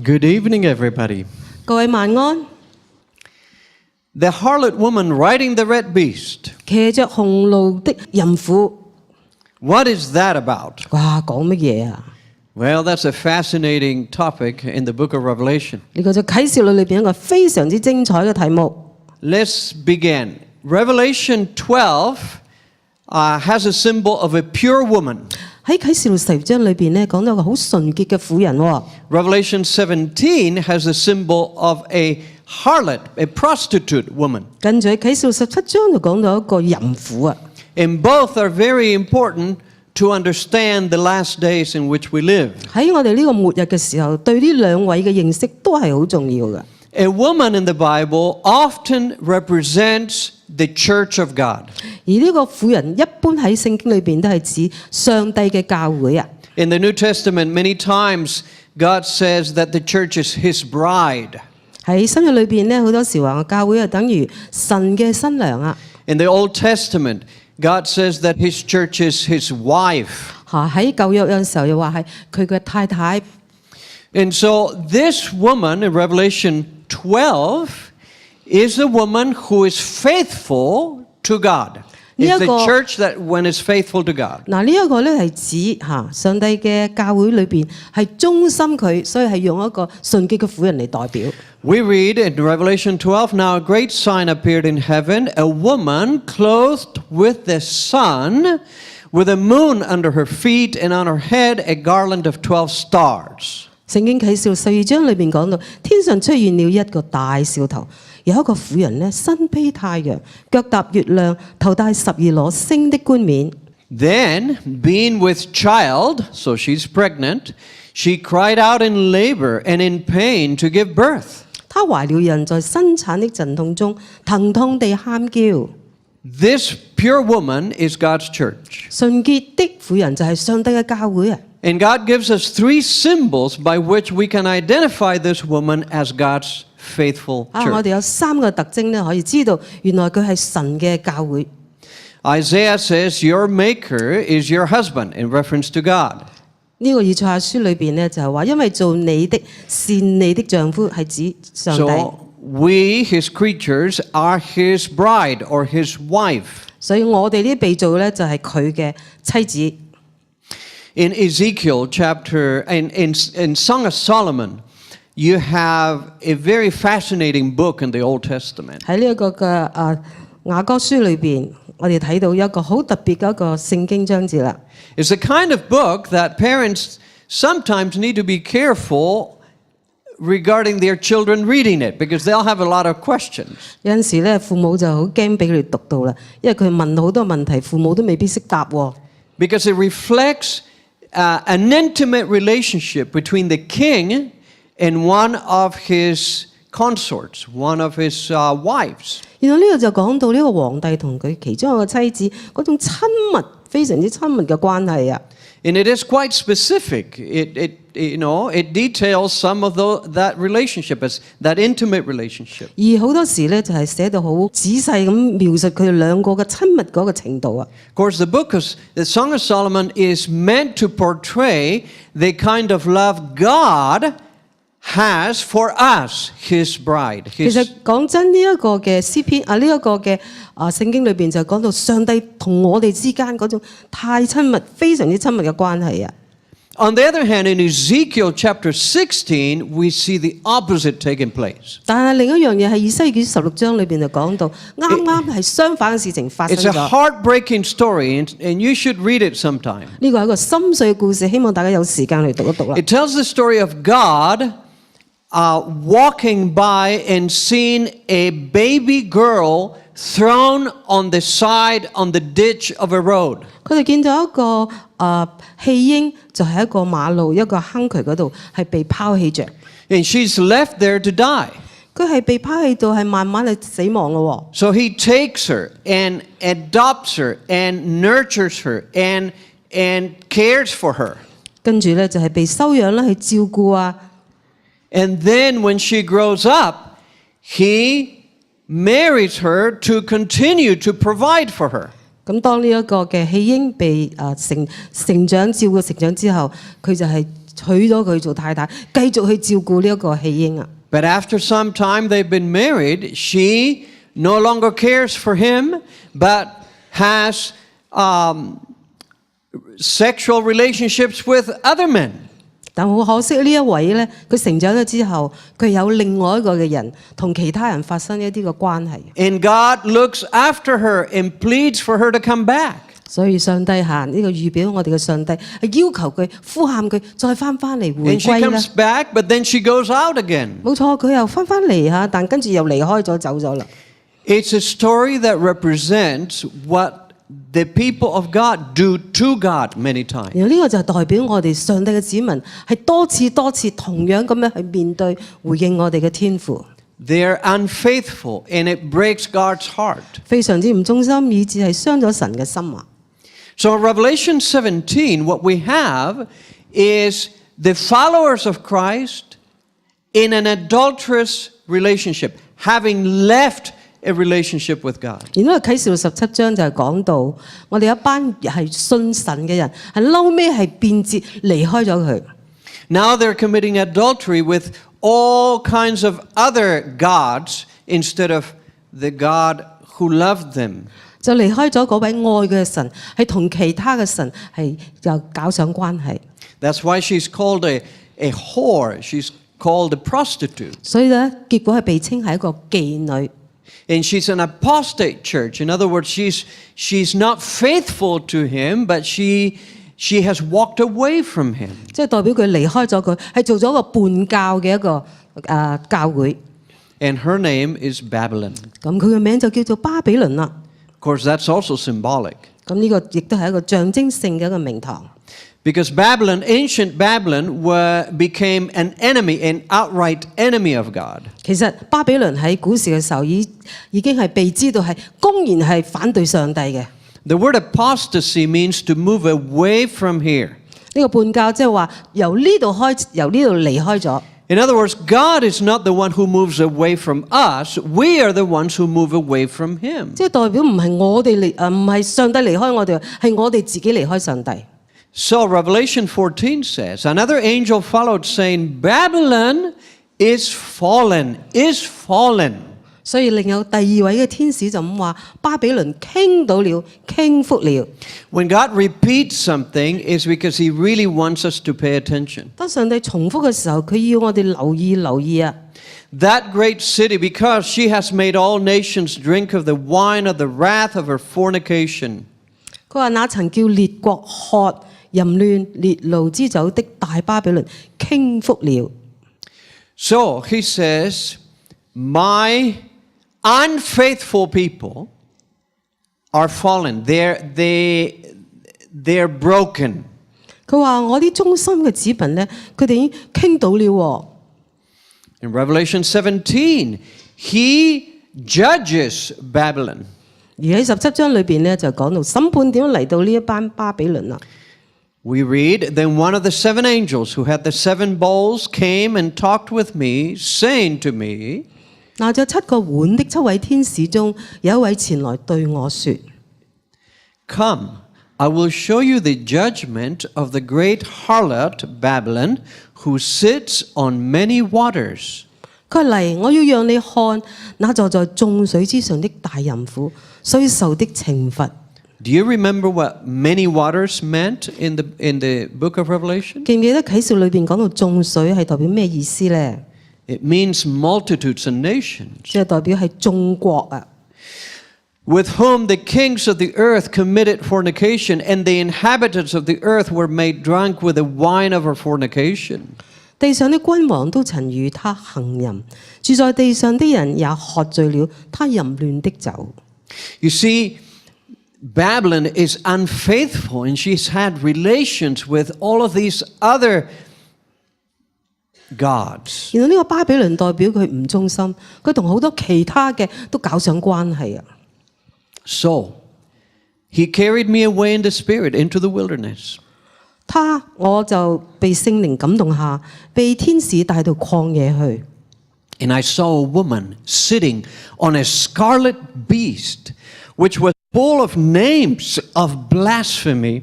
Good evening, everybody. 各位晚安。The harlot woman riding the red beast. 騎着紅驢的淫婦， What is that about? 哇，講乜嘢啊？ Well, that's a fascinating topic in the book of Revelation. 呢個就啟示錄裏邊一個非常之精彩嘅題目。 Let's begin. Revelation 12 has a symbol of a pure woman. 喺啟示錄10章裏邊咧，講到一個好純潔嘅婦人喎。 Revelation 17 has a symbol of a harlot, a prostitute woman. 跟住喺啟示錄17章就講到一個淫婦啊。 And both are very important to understand the last days in which we live. 喺我哋呢個末日嘅時候，對呢兩位嘅認識都係好重要嘅。 A woman in the Bible often represents the church of God. 而呢個婦人一般喺聖經裏邊都係指上帝嘅教會啊。 In the New Testament, many times God says that the church is His bride. 喺新約裏邊咧，好多時話教會係等於神嘅新娘啊。 In the Old Testament, God says that His church is His wife. 喺舊約有陣時候又話係佢嘅太太。 And so this woman in Revelation 12 is a woman who is faithful to God. It's the church that when is faithful to God. 嗱，呢一個咧係指上帝嘅教會裏邊係忠心佢，所以係用一個純潔嘅婦人嚟代表。 We read in Revelation 12, now a great sign appeared in heaven, a woman clothed with the sun, with a moon under her feet, and on her head a garland of 12 stars. 聖經啟示錄12章裏邊講到，天上出現了一個大兆頭，有一個婦人呢，身披太陽，腳踏月亮，頭戴12顆星的冠冕。 Then, being with child, so she's pregnant, she cried out in labor and in pain to give birth. 她懷了孕，在生產的陣痛中，疼痛地喊叫。 This pure woman is God's church. 純潔的婦人就係上帝嘅教會啊！ And God gives us three symbols by which we can identify this woman as God's faithful 我 church. 哋有3個特徵咧，可以知道原來佢係神嘅教會。 Isaiah says, your maker is your husband, in reference to God. 呢個以賽亞書裏邊咧就係話，因為做你的是你的丈夫，係指上帝。 So we, his creatures, are his bride or his wife. 所以我哋呢啲被造咧就係佢嘅妻子。 In Ezekiel chapter, in Song of Solomon, you have a very fascinating book in the Old Testament. 喺呢一個嘅雅歌書裏邊，我哋睇到一個好特別嘅一個聖經章節啦。 It's a kind of book that parents sometimes need to be careful regarding their children reading it because they'll have a lot of questions. 有陣時咧，父母就好驚俾佢哋讀到啦，因為佢問好多問題，父母都未必識答喎。 Because it reflects an intimate relationship between the king and one of his consorts, one of his wives. 原來呢個就講到呢個皇帝同佢其中一個妻子嗰種親密、非常之親密嘅關係啊。 And it is quite specific. It details some of that relationship, as that intimate relationship. 而好多時咧就係寫到好仔細咁描述佢哋兩個嘅親密嗰個程度啊。 Of course, the Song of Solomon is meant to portray the kind of love God has for us, His bride. 其實講真，呢一個嘅詩篇呢一個嘅聖經裏邊就講到上帝同我哋之間嗰種太親密、非常之親密嘅關係啊。 On the other hand, in Ezekiel chapter 16, we see the opposite taking place. 但係另一樣嘢係以西結16章裏邊就講到，啱啱係相反嘅事情發生 It's a 咗。 heartbreaking story, and you should read it sometime. 呢個係一個心碎嘅故事，希望大家有時間嚟讀一讀啦。 It tells the story of God walking by and seeing a baby girl thrown on the side on the ditch of a road. 佢哋見到一個棄嬰，就喺一個馬路一個坑渠嗰度，係被拋棄着。 And she's left there to die. 佢係被拋棄到係慢慢係死亡咯。 So he takes her and adopts her and nurtures her and cares for her. 跟住咧就係被收養啦，去照顧啊。 And then when she grows up, he marries her to continue to provide for her. 咁當呢一個嘅棄嬰被成長照顧成長之後，佢就係娶咗佢做太太，繼續去照顧呢一個棄嬰啊。But after some time they've been married, she no longer cares for him, but has sexual relationships with other men. 但好可惜呢一位咧，佢成長咗之後，佢有另外一個嘅人同其他人發生一啲嘅關係。And God looks after her and pleads for her to come back. 所以上帝呢個預表我哋嘅上帝係要求佢呼喊佢再翻嚟回 And she 歸啦。 comes back, but then she goes out again. 冇錯，佢又翻嚟嚇，但跟住又離開咗走咗啦。It's a story that represents what the people of God do to God many times. 然後呢個就代表我哋上帝嘅子民係多次同樣咁樣去面對回應我哋嘅天父。They're unfaithful and it breaks God's heart. 非常之唔忠心，以致係傷咗神嘅心啊！ So in Revelation 17, what we have is the followers of Christ in an adulterous relationship, having left a relationship with God. 然後啟示錄17章就係講到，我哋一班係信神嘅人，係嬲尾係變節離開咗佢。Now they're committing adultery with all kinds of other gods instead of the God who loved them. 就離開咗嗰位愛嘅神，係同其他嘅神係又搞上關係。That's why she's called a whore. She's called a prostitute. 所以咧，結果係被稱係一個妓女。And she's an apostate church. In other words, she's not faithful to him, but she has walked away from him. 即係代表佢離開咗佢，係做咗一個叛教嘅一個教會。And her name is Babylon. 咁佢嘅名就叫做巴比倫啦。Of course, that's also symbolic. 咁呢個亦都係一個象徵性嘅一個名堂。Because Babylon, ancient Babylon, became an enemy, an outright enemy of God. 其實巴比倫喺古時嘅時候已經係被知道係公然係反對上帝嘅。The word apostasy means to move away from here. 呢個叛教即係話由呢度離開咗。In other words, God is not the one who moves away from us. We are the ones who move away from Him. 即係代表唔係上帝離開我哋，係我哋自己離開上帝。So Revelation 14 says, another angel followed saying, Babylon is fallen, is fallen. 所以另有第二位嘅天使就咁話：巴比倫傾倒了，傾覆了。When God repeats something, it's because He really wants us to pay attention. 當上帝重複嘅時候，佢要我哋留意啊！ That great city, because she has made all nations drink of the wine of the wrath of her fornication. 佢話：那曾叫列國喝淫亂烈怒之酒的大巴比倫傾覆了。So He says, my unfaithful people are fallen. They're broken. 佢話：我啲忠心嘅子民咧，佢哋已經傾倒了喎。In Revelation 17, He judges Babylon. 而喺17章裏邊咧，就講到審判點樣嚟到呢一班巴比倫啦。We read, then one of the seven angels who had the seven bowls came and talked with me, saying to me, 拿着7個碗的7位天使中，有一位前來對我說： Come, I will show you the judgment of the great harlot Babylon, who sits on many waters. 佢嚟，我要讓你看那坐在眾水之上的大淫婦所受的懲罰。Do you remember what many waters meant in the book of Revelation? 記唔記得啟示裏邊講到眾水係代表咩意思呢？ It means multitudes and nations. 即係代表係眾國啊。 With whom the kings of the earth committed fornication, and the inhabitants of the earth were made drunk with the wine of her fornication. 地上的君王都曾與他行淫，住在地上的人也喝醉了他淫亂的酒。 You see, Babylon is unfaithful, and she's had relations with all of these other gods. 然後呢個巴比倫代表佢唔忠心，佢同好多其他嘅都搞上關係啊。 So, He carried me away in the spirit into the wilderness. 我就被聖靈感動下，被天使帶到曠野去。 And I saw a woman sitting on a scarlet beast, which was full of names of blasphemy,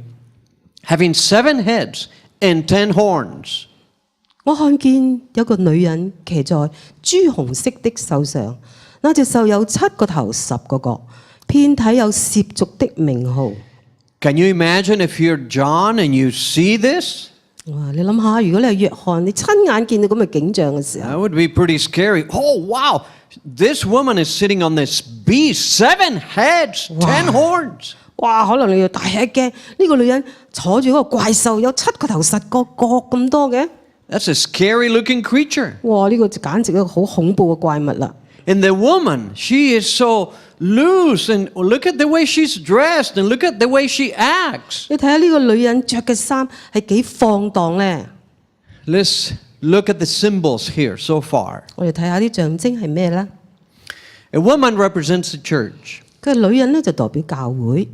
having 7 heads and 10 horns. 我看見有個女人騎在朱紅色的獸上，那隻獸有7個頭10個角，遍體有褻瀆的名號。Can you imagine if you're John and you see this? 哇！你諗下，如果你係約翰，你親眼見到咁嘅景象嘅時 That 候， would be pretty scary. Oh, wow. This woman is sitting on this beast, 7 heads, 10 horns. 哇！可能你要大吃一驚，呢個女人坐住嗰個怪獸，有7個頭10個角咁多嘅。That's a scary looking creature. 哇！呢個簡直一個好恐怖嘅怪物啦。And the woman, she is so loose, and look at the way she's dressed, and look at the way she acts. 你睇下呢個女人着嘅衫係幾放蕩咧？ Let's look at the symbols here so far. 我哋睇下啲象徵係咩咧？ A woman represents the church. 佢女人咧就代表教會，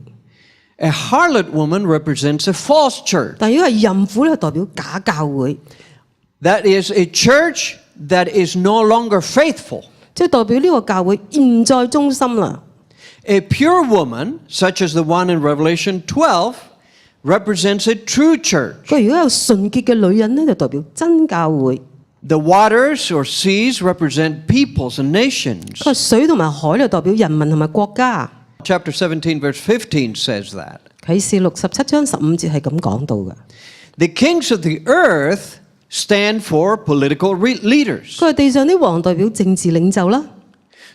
A harlot woman represents a false church. 但如果係淫婦咧，代表假教會， That is a church that is no longer faithful. 即係代表呢個教會唔再忠心啦。 A pure woman, such as the one in Revelation 12, represents a true church. 佢如果有純潔嘅女人咧，就代表真教會。 The waters or seas represent peoples and nations. 佢話水同埋海咧代表人民同埋國家。 Chapter 17, verse 15 says that. 啟示67章15節係咁講到嘅。 The kings of the earth stand for political leaders. 佢話地上啲王代表政治領袖啦，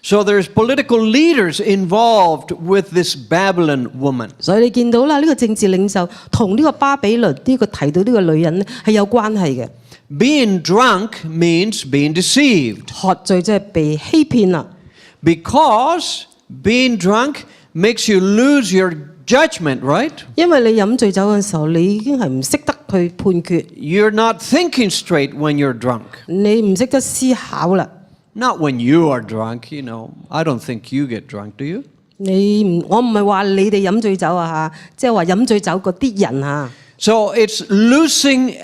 So there's political leaders involved with this Babylon woman. 所以你見到啦，呢個政治領袖同呢個巴比倫呢個提到呢個女人咧係有關係嘅。 Being drunk means being deceived. 喝醉即係被欺騙啦， Because being drunk makes you lose your judgment, right? 因為你飲醉酒嘅時候，你已經係唔識得去判決， You're not thinking straight when you're drunk. 你唔識得思考啦。 Not when you are drunk, you know. I don't think you get drunk, do you? 我唔係話你哋飲醉酒啊嚇，即係話飲醉酒嗰啲人啊， So it's losing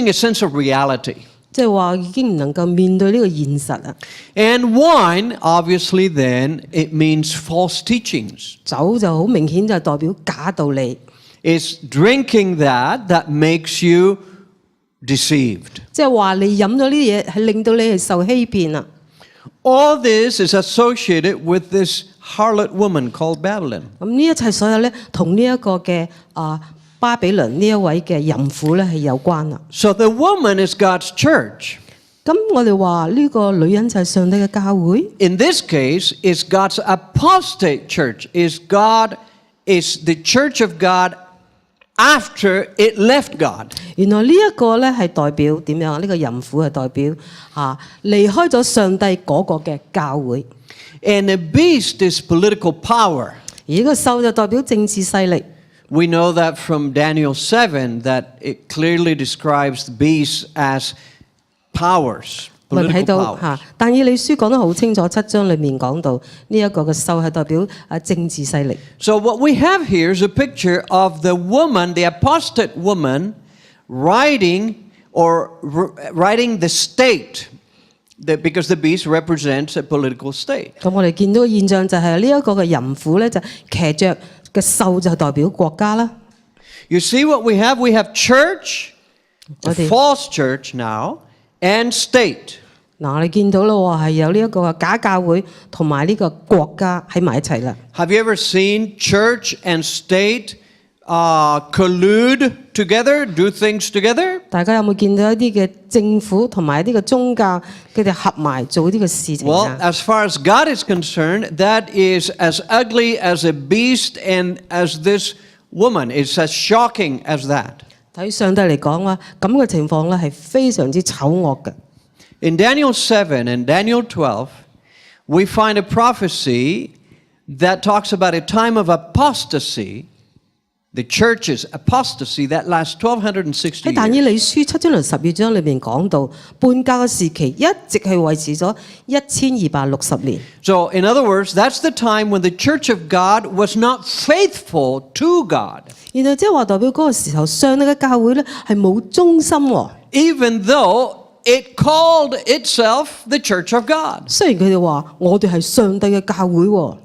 a sense of reality. 即係話已經唔能夠面對呢個現實啊。 And wine, obviously, then, it means false teachings. 酒就好明顯就係代表假道理， It's drinking that makes you deceived. 即係話你飲咗呢啲嘢係令到你係受欺騙啊。 All this is associated with this harlot woman called Babylon. 咁呢一切所有咧，同呢一個嘅巴比倫呢一位嘅淫婦咧係有關啦。 So the woman is God's church. 咁我哋話呢個女人就係上帝嘅教會。 In this case, is God's apostate church. Is the church of God after it left God. 原來呢一個咧係代表點樣？呢個淫婦係代表離開咗上帝嗰個嘅教會。 And the beast is political power. 而呢個獸就代表政治勢力。 We know that from Daniel 7 that it clearly describes the beast as powers, 我睇 political 到 powers. 但以理書講得好清楚，7章裏面講到呢一個嘅獸係代表政治勢力。 So what we have here is a picture of the woman, the apostate woman, riding the state, because the beast represents a political state. 咁我哋見到嘅現象就係呢一個嘅淫婦咧，就騎着嘅獸就代表國家啦。 You see what we have? We have church, a Okay. false church now, and state. 嗱，我哋見到啦喎，係有呢一個假教會同埋呢個國家喺埋一齊啦。 Have you ever seen church and state collude together, do things together? 大家有冇見到一啲嘅政府同埋一啲嘅宗教，佢哋合埋做呢個事情 Well, 啊？ as far as God is concerned, that is as ugly as a beast and as this woman. It's as shocking as that. 睇上帝嚟講啦，咁嘅情況咧係非常之醜惡嘅。 In Daniel 7 and Daniel 12, we find a prophecy that talks about a time of apostasy, the church's apostasy that lasts 1260喺但以 years. 理書7章同12章裏面講到，叛教嘅時期一直係維持咗1260年。 So, in other words, that's the time when the church of God was not faithful to God, 然後即係話代表嗰個時候，上帝嘅教會咧係冇忠心喎。 even though it called itself the church of God. 雖然佢哋話我哋係上帝嘅教會喎，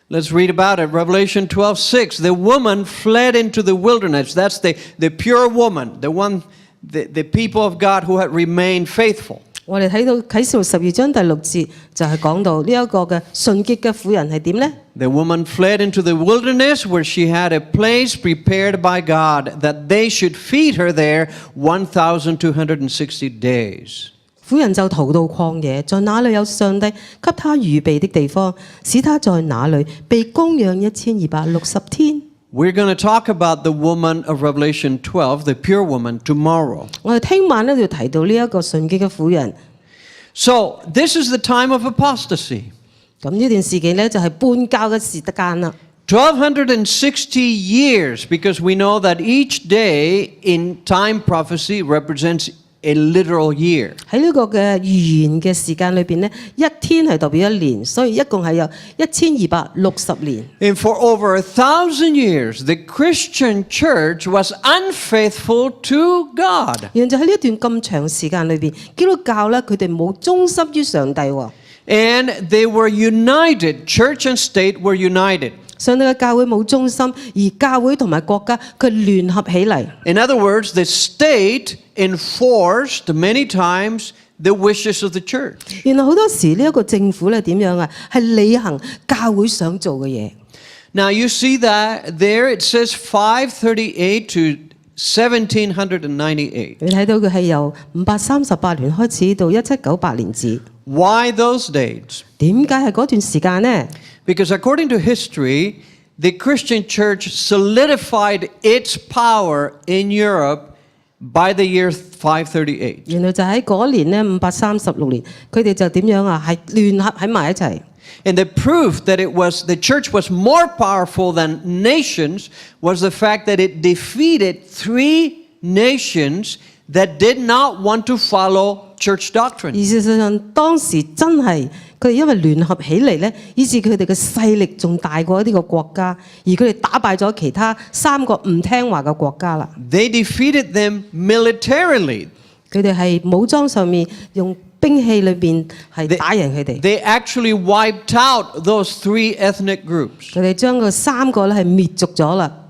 Let's read about it. Revelation 12:6. The woman fled into the wilderness. That's the pure woman, the people of God who had remained faithful. 我哋睇到啟示錄12章第6節就係講到呢一個嘅純潔嘅婦人係點呢？ The woman fled into the wilderness where she had a place prepared by God that they should feed her there 1,260 days. 婦人就逃到曠野，在那裏有上帝給他預備的地方，使他在那裏被供養1260天。 We're going to talk about the woman of Revelation 12, the pure woman, tomorrow. 我哋聽晚咧就提到呢一個純潔嘅婦人。 So, this is the time of apostasy. 咁呢段時期咧就係叛教嘅時間啦。 1260 years, because we know that each day in time prophecy represents a literal year. 喺呢個嘅預言嘅時間裏邊咧，一天係代表一年，所以一共係有1260年。 And for over 1,000 years, the Christian church was unfaithful to God. 然後就喺呢一段咁長時間裏邊，基督教咧佢哋冇忠心於上帝喎。 And they were united, church and state were united. 上帝嘅教會冇忠心，而教會同埋國家佢聯合起嚟。 In other words, the state enforced many times the wishes of the church. 然後好多時呢一個政府咧點樣啊？係履行教會想做嘅嘢。 Now you see that there it says 538 to 1798. 你睇到佢係由538年開始到1798年止。 Why those dates? 點解係嗰段時間呢？ Because according to history, the Christian church solidified its power in Europe by the year 538. 原來就喺嗰年咧536年，佢哋就點樣啊？係聯合喺埋一齊。 And the proof that the church was more powerful than nations was the fact that it defeated 3 nations that did not want to follow church doctrine. 而事實上當時真係佢哋因為聯合起嚟咧，以致佢哋嘅勢力仲大過一啲個國家，而佢哋打敗咗其他3個唔聽話嘅國家啦。 They defeated them militarily. 佢哋係武裝上面用兵器裏邊係打贏佢哋。 They actually wiped out those 3 ethnic groups. 佢哋將個3個咧係滅族咗啦。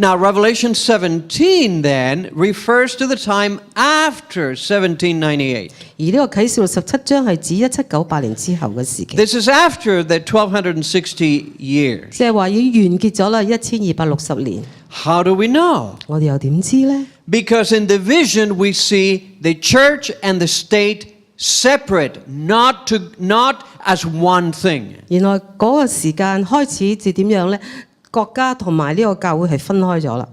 Now, Revelation 17 then refers to the time after 1798. 而呢個啟示錄17章係指1798年之後嘅時期， This is after the 1260 years. 即係話已經完結咗啦1260年。 How do we know? 我哋又點知呢？ Because in the vision we see the church and the state separate, not as one thing. 原來嗰個時間開始至點樣呢？國家同埋呢個教會係分開咗啦。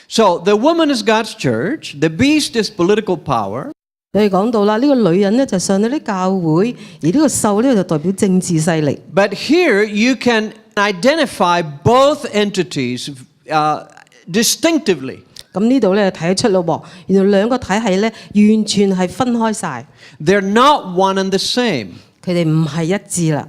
So the woman is God's church, the beast is political power. 你哋講到啦，呢個女人呢就上到啲教會，而呢個獸呢就代表政治勢力。 But here you can identify both entities distinctively. 咁呢度咧睇得出咯喎，原來兩個體系咧完全係分開晒， They're not one and the same. 佢哋唔係一致啦。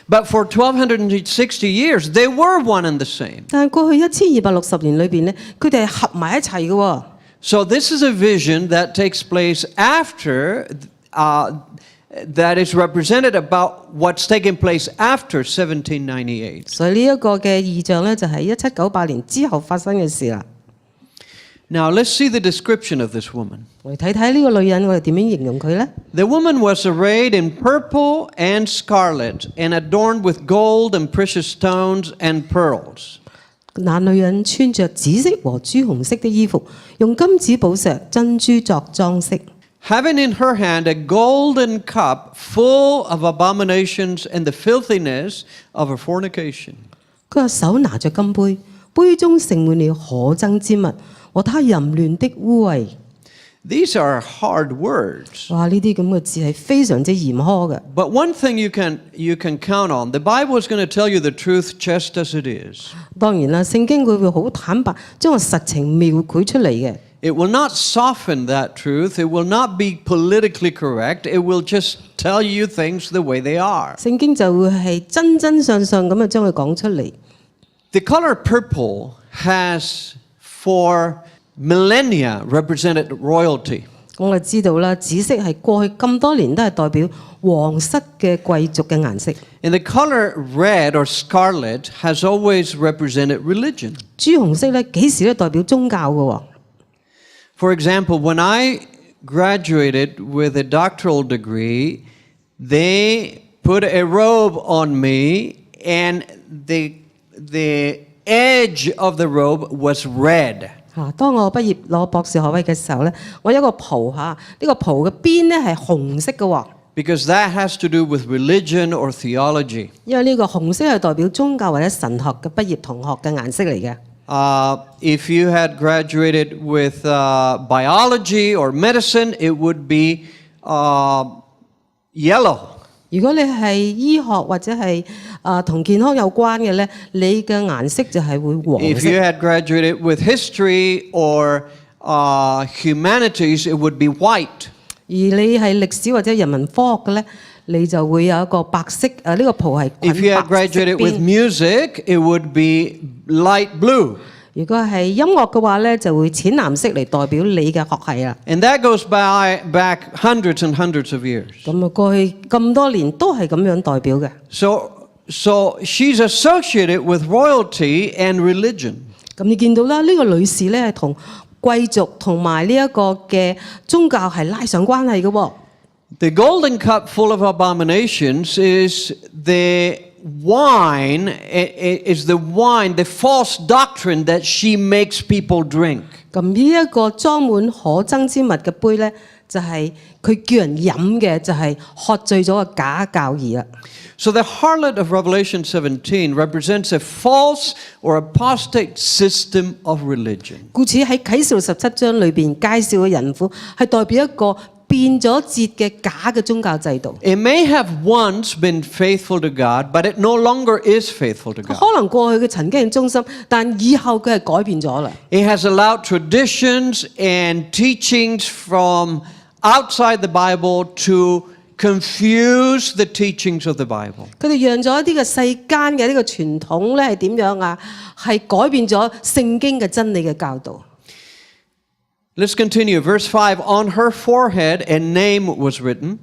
But for 1260 years, they were one and the same. 但係過去1260年裏邊咧，佢哋係合埋一齊嘅喎。 So this is a vision that takes place after, that is represented about what's taking place after 1798. 所以呢一個嘅異象咧，就係1798年之後發生嘅事啦。 Now let's see the description of this woman. 我哋睇睇呢個女人，我哋點樣形容佢咧？ The woman was arrayed in purple and scarlet and adorned with gold and precious stones and pearls. 那女人穿着紫色和朱紅色的衣服，用金子、寶石、珍珠作裝飾。 Having in her hand a golden cup full of abominations and the filthiness of her fornication. 佢個手拿着金杯，杯中盛滿了可憎之物和他淫亂的污穢。 These are hard words. 哇！呢啲咁嘅字係非常之嚴苛嘅。 But one thing you can count on, the Bible is going to tell you the truth just as it is. 當然啦，聖經佢會好坦白將個實情描繪出嚟嘅。 It will not soften that truth. It will not be politically correct. It will just tell you things the way they are. 聖經就會係真真相相咁樣將佢講出嚟。 The color purple has for millennia represented royalty. 我就知道啦，紫色係過去咁多年都係代表皇室嘅貴族嘅顏色。And the color red or scarlet has always represented religion. 朱紅色咧幾時都代表宗教嘅喎。For example, when I graduated with a doctoral degree, they put a robe on me, and the edge of the robe was red. 當我畢業攞博士學位嘅時候咧，我有一個袍呢個袍嘅邊咧係紅色嘅喎。Because that has to do with religion or theology. 因為呢個紅色係代表宗教或者神學嘅畢業同學嘅顏色嚟嘅。If you had graduated with biology or medicine, it would be yellow. 如果你係醫學或者係同健康有關嘅咧，你嘅顏色就係會黃色。If you had graduated with history or humanities, it would be white. 而你係歷史或者人文科學嘅咧，你就會有一個白色呢個袍係裙 If you had 白色 graduated with 邊。 music, it would be light blue. 如果係音樂嘅話咧，就會淺藍色嚟代表你嘅學系啦。And that goes back hundreds and hundreds of years. 咁過去咁多年都係咁樣代表嘅。So she's associated with royalty and religion. 咁你見到啦，呢個女士咧係同貴族同埋呢一個嘅宗教係拉上關係嘅喎。The golden cup full of abominations is the wine, the false doctrine that she makes people drink. 咁呢一個裝滿可憎之物嘅杯咧，就係佢叫人飲嘅，就係喝醉咗嘅假教義啦。So the harlot of Revelation 17 represents a false or apostate system of religion. 故此喺啟示錄17章裏邊介紹嘅淫婦係代表一個變咗節嘅假嘅宗教制度。It may have once been faithful to God, but it no longer is faithful to God. 可能過去佢曾經係忠心，但以後佢係改變咗啦。It has allowed traditions and teachings from outside the Bible to confuse the teachings of the Bible. 佢哋讓咗一啲嘅世間嘅呢個傳統咧係點樣啊？係改變咗聖經嘅真理嘅教導。Let's continue. Verse 5, on her forehead a name was written.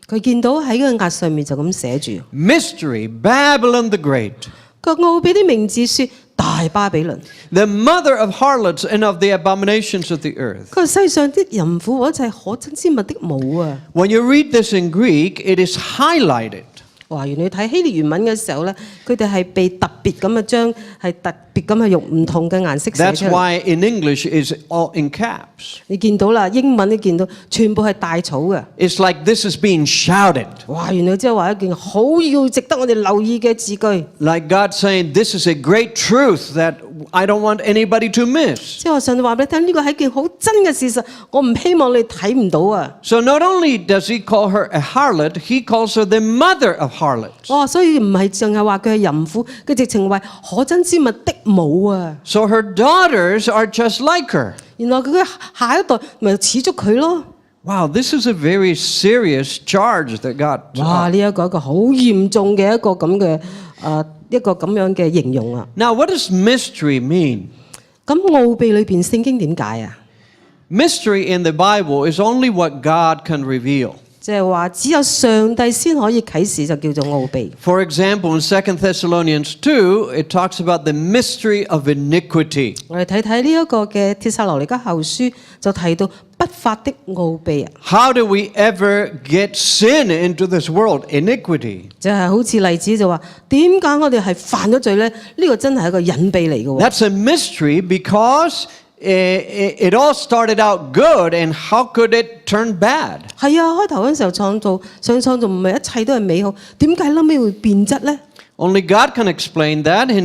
佢見到喺個額上面就咁寫住 Mystery, Babylon the Great, 個奧比啲名字説大巴比倫。 the mother of harlots and of the abominations of the earth. 佢話世上啲淫婦或者係可憎之物的母啊！ When you read this in Greek, it is highlighted. 哇！原來睇希臘原文嘅時候咧，佢哋係被特別咁將係特別咁用唔同嘅顏色寫 That's 出嚟。 why in English is all in caps. 你見到啦，英文你見到全部係大草嘅。 It's like this is being shouted. 哇！原來即係話一件好要值得我哋留意嘅字句。 Like God saying, this is a great truth that I don't want anybody to miss. 即係話上帝話俾你聽，呢個係一件好真嘅事實，我唔希望你睇唔到啊！ So not only does he call her a harlot, he calls her the mother of harlots. 哇！所以唔係淨係話佢係淫婦，佢直情為可憎之物的母啊！ So her daughters are just like her. 原來佢嘅下一代咪似足佢咯。 Wow, this is a very serious charge that God 哇！呢一個好嚴重嘅一個咁樣嘅形容啊！ Now, what does mystery mean? 咁奧秘裏邊聖經點解啊？ Mystery in the Bible is only what God can reveal. 即係話只有上帝先可以啟示，就叫做奧秘。 For example, in 2 Thessalonians 2, it talks about the mystery of iniquity. 我哋睇睇呢一個嘅帖撒羅尼迦後書就提到不法的奧秘啊！ How do we ever get sin into this world? Iniquity. 就係好似例子就話點解我哋係犯咗罪咧？呢個真係一個隱秘嚟嘅喎。 That's a mystery because it all started out good, and how could it turn bad? 係啊，開頭嗰陣時候上創造唔係一切都係美好，點解後尾會變質咧？ Only God can explain that, and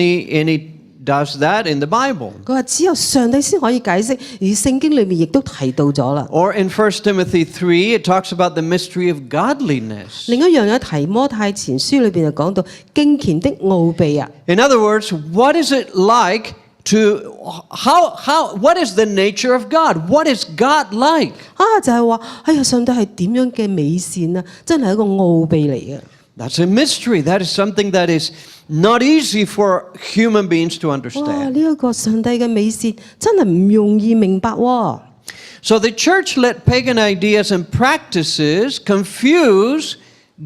He does that in the Bible. 佢話只有上帝先可以解釋，而聖經裏面亦都提到咗啦。 Or in 1 Timothy 3, it talks about the mystery of godliness. 另一樣有提摩太前書裏邊就講到敬虔的奧秘啊。 In other words, what is it like what is the nature of God? What is God like? 就係話，哎呀，上帝係點樣嘅美善啊！真係一個奧秘嚟嘅。 That's a mystery. That is something that is not easy for human beings to 哇！ understand. 呢一個上帝嘅美善真係唔容易明白喎。So the church let pagan ideas and practices confuse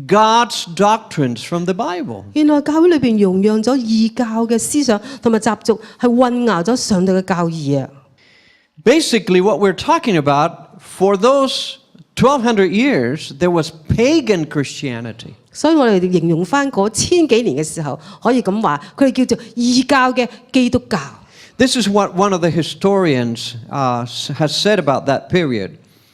God's doctrines from the Bible. 原來教會裏邊容讓咗異教嘅思想同埋習俗，係混淆咗上帝嘅教義啊！ Basically, what we're talking about, for those 1200 years, there was pagan Christianity. 所以我哋形容翻嗰千幾年嘅時候，可以咁話，佢哋叫做異教嘅基督教。 This is what one of the historians has said about that period.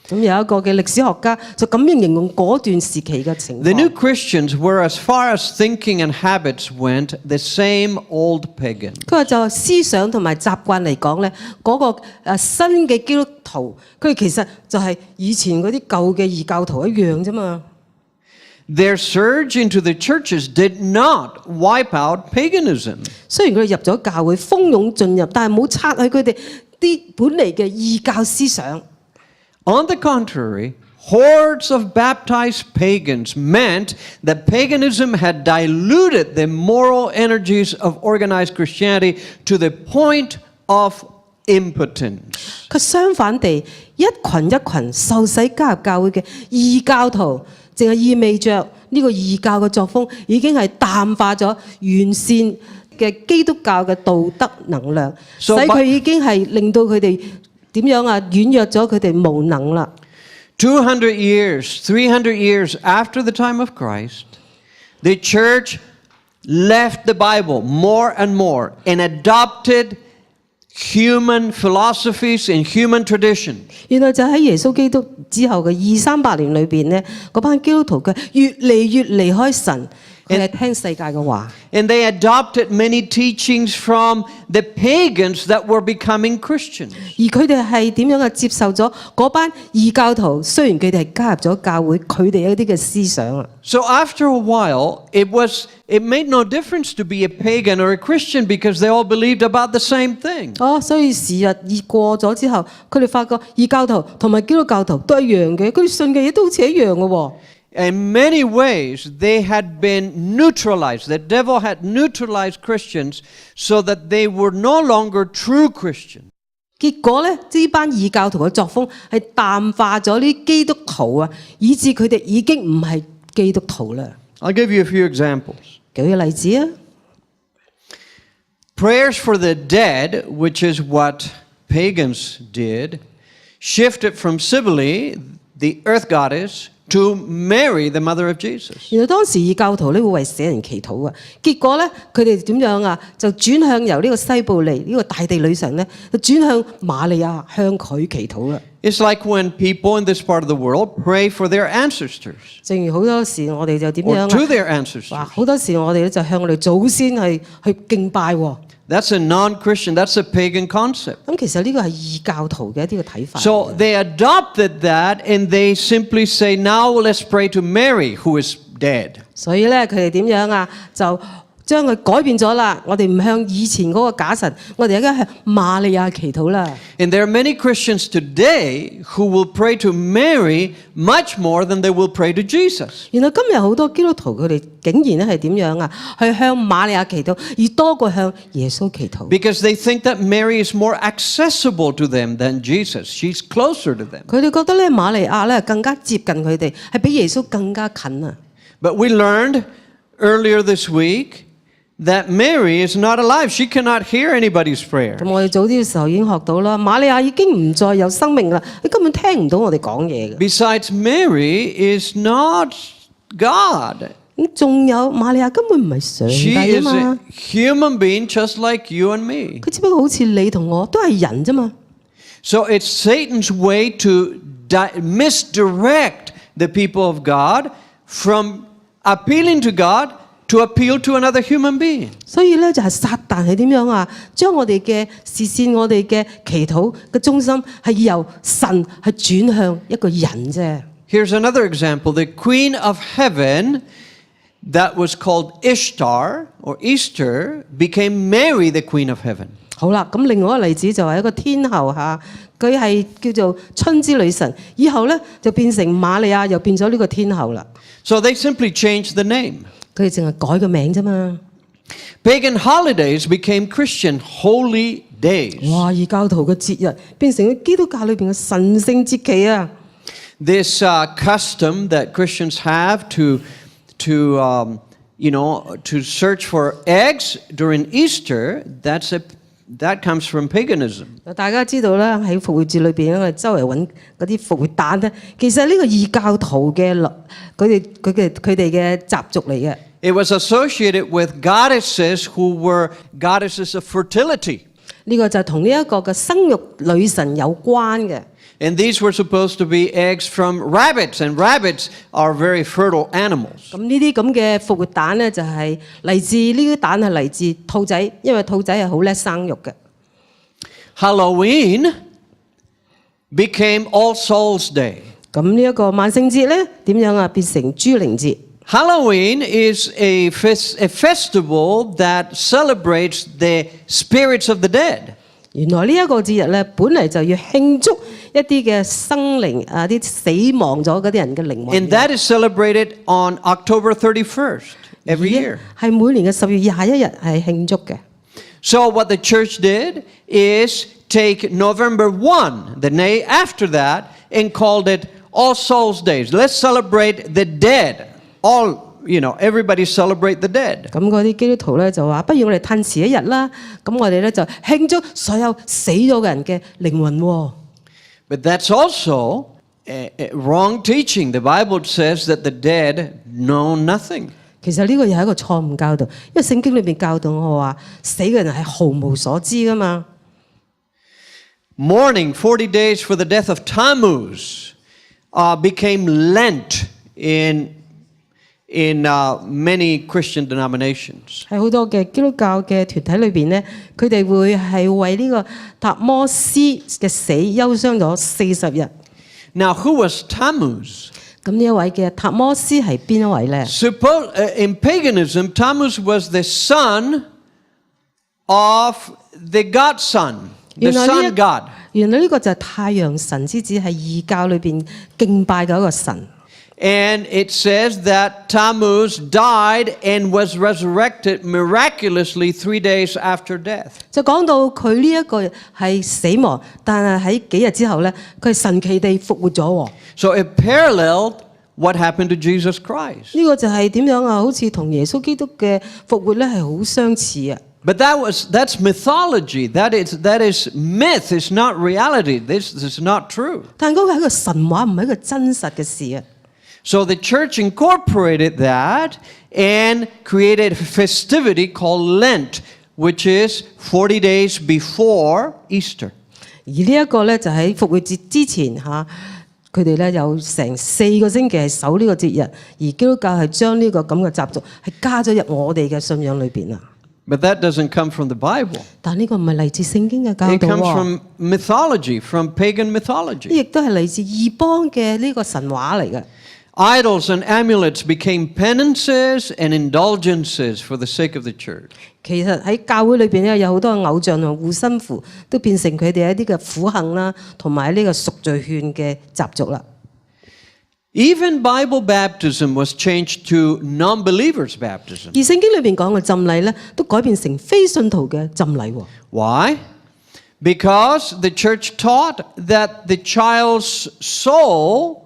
咁有一個嘅歷史學家就咁樣形容嗰段時期嘅情況。 The new Christians were, as far as thinking and habits went, the same old pagan. 佢話就思想同埋習慣嚟講咧，嗰個新嘅基督徒，佢哋其實就係以前嗰啲舊嘅異教徒一樣啫嘛。 Their surge into the churches did not wipe out paganism. 雖然佢哋入咗教會，蜂擁進入，但係冇拆去佢哋啲本嚟嘅異教思想。 On the contrary, hordes of baptized pagans meant that paganism had diluted the moral energies of organized Christianity to the point of impotence. 佢相反地，一群一群受洗加入教會嘅異教徒，淨係意味着呢個異教嘅作風已經係淡化咗完善嘅基督教嘅道德能量，使佢已經係令到佢哋點樣啊軟弱咗，佢哋無能啦。 200 years, 300 years after the time of Christ, the church left the Bible more and more and adopted human philosophies and human tradition. 原來就喺耶穌基督之後嘅200-300年裏邊咧，嗰班基督徒佢越嚟越離開神，佢係聽世界嘅話。 And they adopted many teachings from the pagans that were becoming Christians. 而佢哋係點樣啊？接受咗嗰班異教徒，雖然佢哋係加入咗教會，佢哋一啲嘅思想啊。 So after a while, it made no difference to be a pagan or a Christian because they all believed about the same thing. 所以時日已過咗之後，佢哋發覺異教徒同埋基督教徒都一樣嘅，佢哋信嘅嘢都好似一樣嘅喎。 In many ways, they had been neutralized. The devil had neutralized Christians so that they were no longer true Christians. 結果咧，呢班異教徒嘅作風係淡化咗呢啲基督徒啊，以致佢哋已經唔係基督徒啦。 I'll give you a few examples. 舉個例子啊， Prayers for the dead, which is what pagans did, shifted from Cybele, the earth goddess, to Mary, the mother of Jesus. 原來當時異教徒咧會為死人祈禱啊，結果咧佢哋點樣啊？就轉向由呢個西布利呢個大地女神咧，就轉向瑪利亞向佢祈禱啦。 It's like when people in this part of the world pray for their ancestors 正如好多時我哋就點 or 樣 to 啊？ their ancestors. 哇！好多時我哋咧就向我哋祖先去敬拜喎。 That's a non-Christian, that's a pagan concept. 咁其實呢個係異教徒嘅一啲嘅睇法。 So they adopted that and they simply say, now let's pray to Mary who is dead. 所以咧佢哋點樣啊？就將佢改變咗啦。我哋唔向以前嗰個假神，我哋而家向瑪利亞祈禱啦。 And there are many Christians today who will pray to Mary much more than they will pray to Jesus. 原來今日好多基督徒佢哋竟然咧係點樣啊？去向瑪利亞祈禱，而多過向耶穌祈禱。 Because they think that Mary is more accessible to them than Jesus. She's closer to them. 佢哋覺得咧瑪利亞咧更加接近佢哋，係比耶穌更加近啊！ But we learned earlier this week that Mary is not alive. She cannot hear anybody's prayer. 咁我哋早啲嘅時候已經學到啦，瑪利亞已經唔再有生命啦，你根本聽唔到我哋講嘢嘅。 Besides, Mary is not God. 咁仲有瑪利亞根本唔係上 She 帝啊 is 嘛， a human being just like you and me. 佢只不過好似你同我都係人啫嘛。 So it's Satan's way to misdirect the people of God from appealing to God to appeal to another human being. 所以咧就係撒旦係點樣啊？將我哋嘅視線、我哋嘅祈禱嘅中心係由神係轉向一個人啫。 Here's another example. The Queen of Heaven, that was called Ishtar or Easter, became Mary, the Queen of Heaven. 好啦，咁另外一個例子就係一個天后嚇，佢係叫做春之女神，以後咧就變成瑪利亞，又變咗呢個天后啦。 So they simply changed the name. 佢哋淨係改個名啫嘛。 Pagan holidays became Christian holy days. 哇！異教徒嘅節日變成咗基督教裏邊嘅神聖節期啊！ This custom that Christians have to search for eggs during Easter, that comes from paganism. 大家知道啦，喺復活節裏邊咧，我哋周圍揾嗰啲復活蛋咧，其實呢個異教徒嘅佢哋嘅習俗嚟嘅。It was associated with goddesses who were goddesses of fertility. 呢個就同呢一個嘅生育女神有關嘅。And these were supposed to be eggs from rabbits, and rabbits are very fertile animals. 咁呢啲咁嘅復活蛋咧，就係嚟自呢啲蛋係嚟自兔仔，因為兔仔係好叻生育嘅。Halloween became All Souls Day. 咁呢一個萬聖節咧，點樣啊？變成諸靈節。Halloween is a festival that celebrates the spirits of the dead. 原來呢一個節日咧，本嚟就要慶祝一啲嘅生靈啊，啲死亡咗嗰啲人嘅靈魂。And that is celebrated on October 31st every year. 係每年嘅10月21日係慶祝嘅。So what the church did is take November 1, the day after that, and called it All Souls Days. Let's celebrate the dead. Everybody celebrate the dead. 咁嗰啲基督徒咧就話：不如我哋褪遲一日啦。咁我哋咧就慶祝所有死咗嘅人嘅靈魂喎。But that's also a wrong teaching. The Bible says that the dead know nothing. 其實呢個又係一個錯誤教導，因為聖經裏邊教導我話死嘅人係毫無所知噶嘛。Mourning 40 days for the death of Tammuz became Lent in many Christian denominations. 喺好多嘅基督教嘅團體裏邊咧，佢哋會係為呢個達摩斯嘅死憂傷咗40日。Now, who was Tammuz? 咁呢一位嘅達摩斯係邊一位咧？ In paganism, Tammuz was the son of the god sun, the sun god. 原來呢個就係太陽神之子，係異教裏邊敬拜嘅一個神。And it says that Tammuz died and was resurrected miraculously 3 days after death. 就講到佢呢一個係死亡，但係喺幾日之後咧，佢係神奇地復活咗。So it paralleled what happened to Jesus Christ. 呢個就係點樣啊？好似同耶穌基督嘅復活咧係好相似啊！ But that's mythology. That is myth. It's not reality. This is not true. 但嗰個係一個神話，唔係一個真實嘅事啊！ So the church incorporated that and created a festivity called Lent, which is 40 days before Easter. 而呢一個咧就喺復活節之前嚇，佢哋咧有成4個星期係守呢個節日，而基督教係將呢個咁嘅習俗係加咗入我哋嘅信仰裏邊啊！ But that doesn't come from the Bible. 但呢個唔係嚟自聖經嘅教 It 導 comes 喎， from mythology, from pagan mythology. 亦都係嚟自異邦嘅呢個神話嚟嘅。 Idols and amulets became penances and indulgences for the sake of the church. 其實喺教會裏邊咧，有好多偶像同護身符，都變成佢哋一啲嘅苦行啦，同埋呢個贖罪券嘅習俗啦。Even Bible baptism was changed to non-believers' baptism. 而聖經裏邊講嘅浸禮咧，都改變成非信徒嘅浸禮喎。 Why? Because the church taught that the child's soul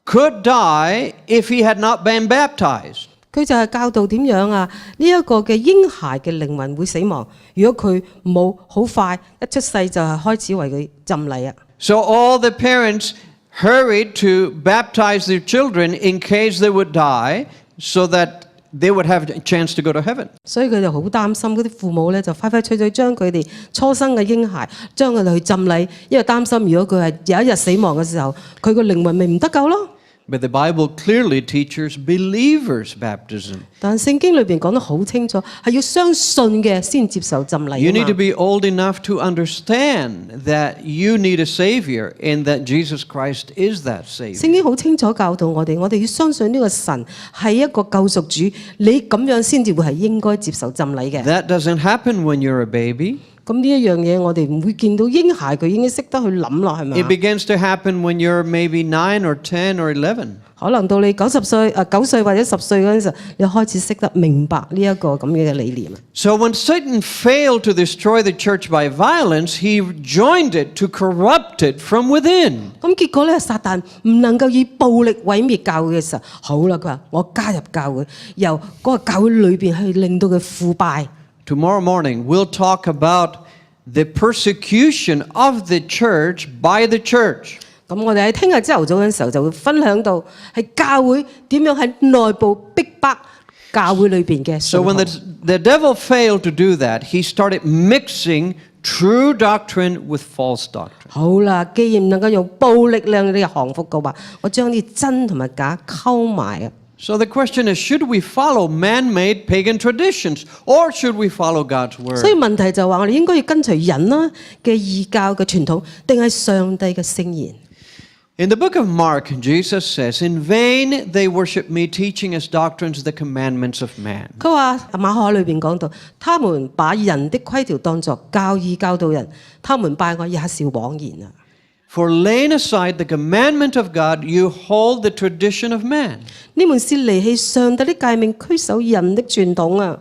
could die if he had not been baptized. 佢就係教導點樣啊？呢一個嘅嬰孩嘅靈魂會死亡，如果佢冇好快一出世就係開始為佢浸禮啊。 So all the parents hurried to baptize their children in case they would die, so that they would have a chance to go to heaven. 所以佢就好擔心嗰啲父母咧，就快快脆脆將佢哋初生嘅嬰孩將佢哋去浸禮，因為擔心如果佢係有一日死亡嘅時候，佢個靈魂咪唔得救咯。 But the Bible clearly teaches believers' baptism. 但聖經裏邊講得好清楚，係要相信嘅先接受浸禮。 You need to be old enough to understand that you need a Savior and that Jesus Christ is that 聖 Savior. 經好清楚教導我哋要相信呢個神係一個救贖主，你咁樣先至會係應該接受浸禮嘅。 That doesn't happen when you're a baby. 咁呢一樣嘢，我哋唔會見到嬰孩佢已經識得去諗啦，係咪 It begins to happen when you're maybe 9 or 10 or 11. 可能到你9歲或者10歲嗰陣時候，你開始識得明白呢一個咁嘅理念。So when Satan failed to destroy the church by violence, he joined it to corrupt it from within. 咁結果咧，撒旦唔能夠以暴力毀滅教會嘅時候，好啦，佢話我加入教會，由嗰個教會裏邊去令到佢腐敗。Tomorrow morning, we'll talk about the persecution of the church by the church. 咁我哋喺聽日朝頭早嘅時候就會分享到係教會點樣喺內部逼迫教會裏邊嘅。So when the devil failed to do that, he started mixing true doctrine with false doctrine. 好啦，既然唔能夠用暴力令你降服嘅話，我將啲真同埋假溝埋啊。So the question is, should we follow man-made pagan traditions or should we follow God's 所以 word? 問題就話我哋應該要跟隨人啦嘅異教嘅傳統，定係上帝嘅聖言？ In the book of Mark, Jesus says, "In vain they worship me, teaching as doctrines the commandments of man." 佢話馬可裏邊講到，他們把人的規條當作教義教導人，他們拜我也是枉然啊！ For laying aside the commandment of God, you hold the tradition of man. 你們是離棄上帝的誡命，拘守人的傳統啊！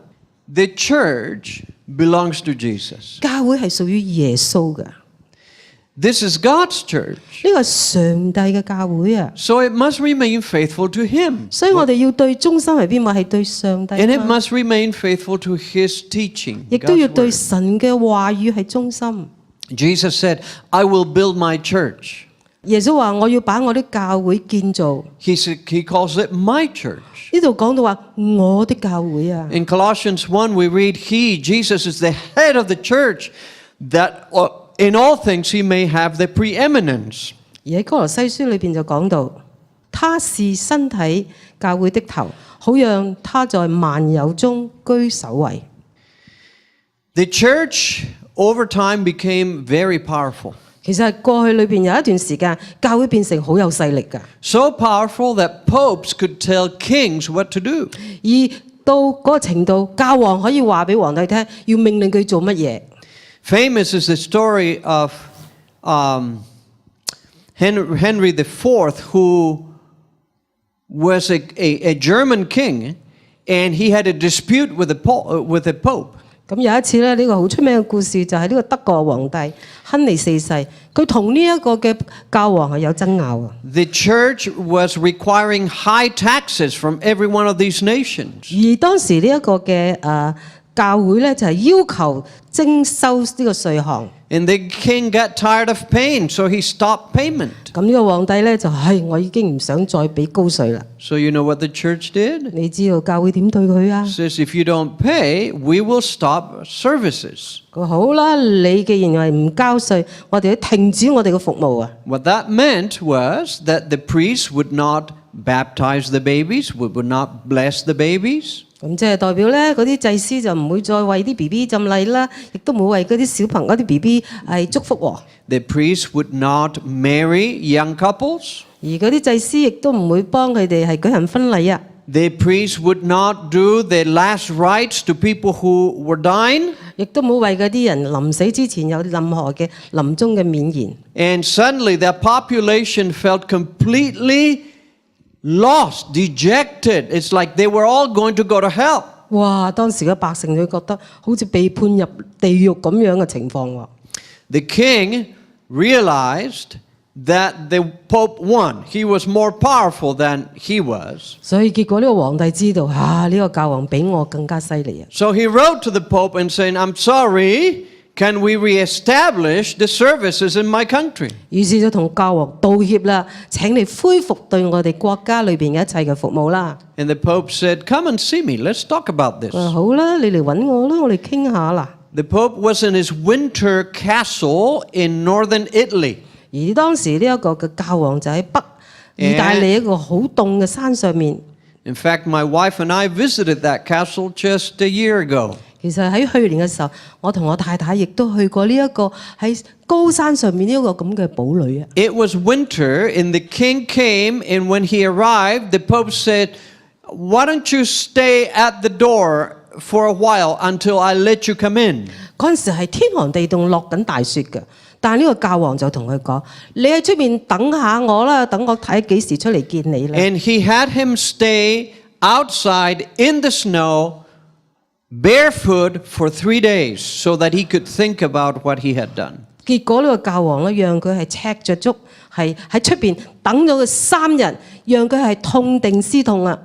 The church belongs to Jesus. 教會係屬於耶穌嘅，呢 This is God's church. 個係上帝嘅教會啊！ So it must remain faithful to Him. 所以我哋要對中心係邊個？係對上帝 And it 嘛， must remain faithful to His teaching. 亦都要 God's 對 word. 神嘅話語係中心。 Jesus said, "I will build my church." 耶穌話：我要把我的教會建造。 He calls it my church. 呢度講到話我的教會啊。 In Colossians 1, we read, Jesus is the head of the church, that in all things He may have the preeminence. 而喺哥羅西書裏邊就講到，他是身體教會的頭，好讓他在萬有中居首位。 The church over time became very powerful. 其實過去裏邊有一段時間，教會變成好有勢力㗎， So powerful that popes could tell kings what to do. 而到嗰個程度，教皇可以話俾皇帝聽，要命令佢做乜嘢。 Famous is the story of Henry IV, who was a German king, and he had a dispute with the Pope. 咁有一次咧，呢個好出名嘅故事就係呢個德國皇帝亨利四世，佢同呢一個嘅教皇係有爭拗啊。 The church was requiring high taxes from every one of these nations. 而當時呢一個嘅教會咧就係要求徵收呢個稅項。 And the king got tired of paying, so he stopped payment. 咁呢個皇帝咧就我已經唔想再俾高稅啦。 So you know what the church did? 你知道教會點對佢啊？ Says, if you don't pay, we will stop services. 佢話好啦，你既然係唔交稅，我哋要停止我哋嘅服務啊！ What that meant was that the priests would not baptize the babies, would not bless the babies. 咁即係代表咧，嗰啲祭司就唔會再為啲 BB 浸禮啦，亦都冇為嗰啲小朋友啲 BB 係祝福喎。 The priests would not marry young couples. 而嗰啲祭司亦都唔會幫佢哋係舉行婚禮啊！ The priests would not do the last rites to people who were dying. 亦都冇為嗰啲人臨死之前有任何嘅臨終嘅勉言。 And suddenly the population felt completely lost, dejected. It's like they were all going to go to hell. 哇！當時嘅百姓就覺得好似被判入地獄咁樣嘅情況喎。 The king realized that the Pope won. He was more powerful than he was. 所以結果呢個皇帝知道呢個教皇比我更加犀利啊！ So he wrote to the Pope and saying, "I'm sorry, can we reestablish the services in my country?" 於是就同教皇道歉啦，請你恢復對我哋國家裏邊嘅一切嘅服務啦。 And the Pope said, "Come and see me. Let's talk about this." 佢話好啦，你嚟揾我啦，我哋傾下啦。 The Pope was in his winter castle in northern Italy. 而當時呢一個嘅教皇就喺北意大利一個好凍嘅山上面。 In fact, my wife and I visited that castle just a year ago. 其實喺去年嘅時候，我同我太太亦都去過呢一個喺高山上面呢一個咁嘅堡壘啊。 It was winter, and the king came, and when he arrived, the Pope said, "Why don't you stay at the door for a while until I let you come in. 嗰陣時係天寒地凍，落緊大雪嘅。但係呢個教皇就同佢講：你喺出面等下我啦，等我睇幾時出嚟見你啦。And he had him stay outside in the snow, barefoot for 3 days, so that he could think about what he had done. 結果呢個教皇咧，讓佢係赤着足，係喺出邊等咗佢3日，讓佢係痛定思痛啊！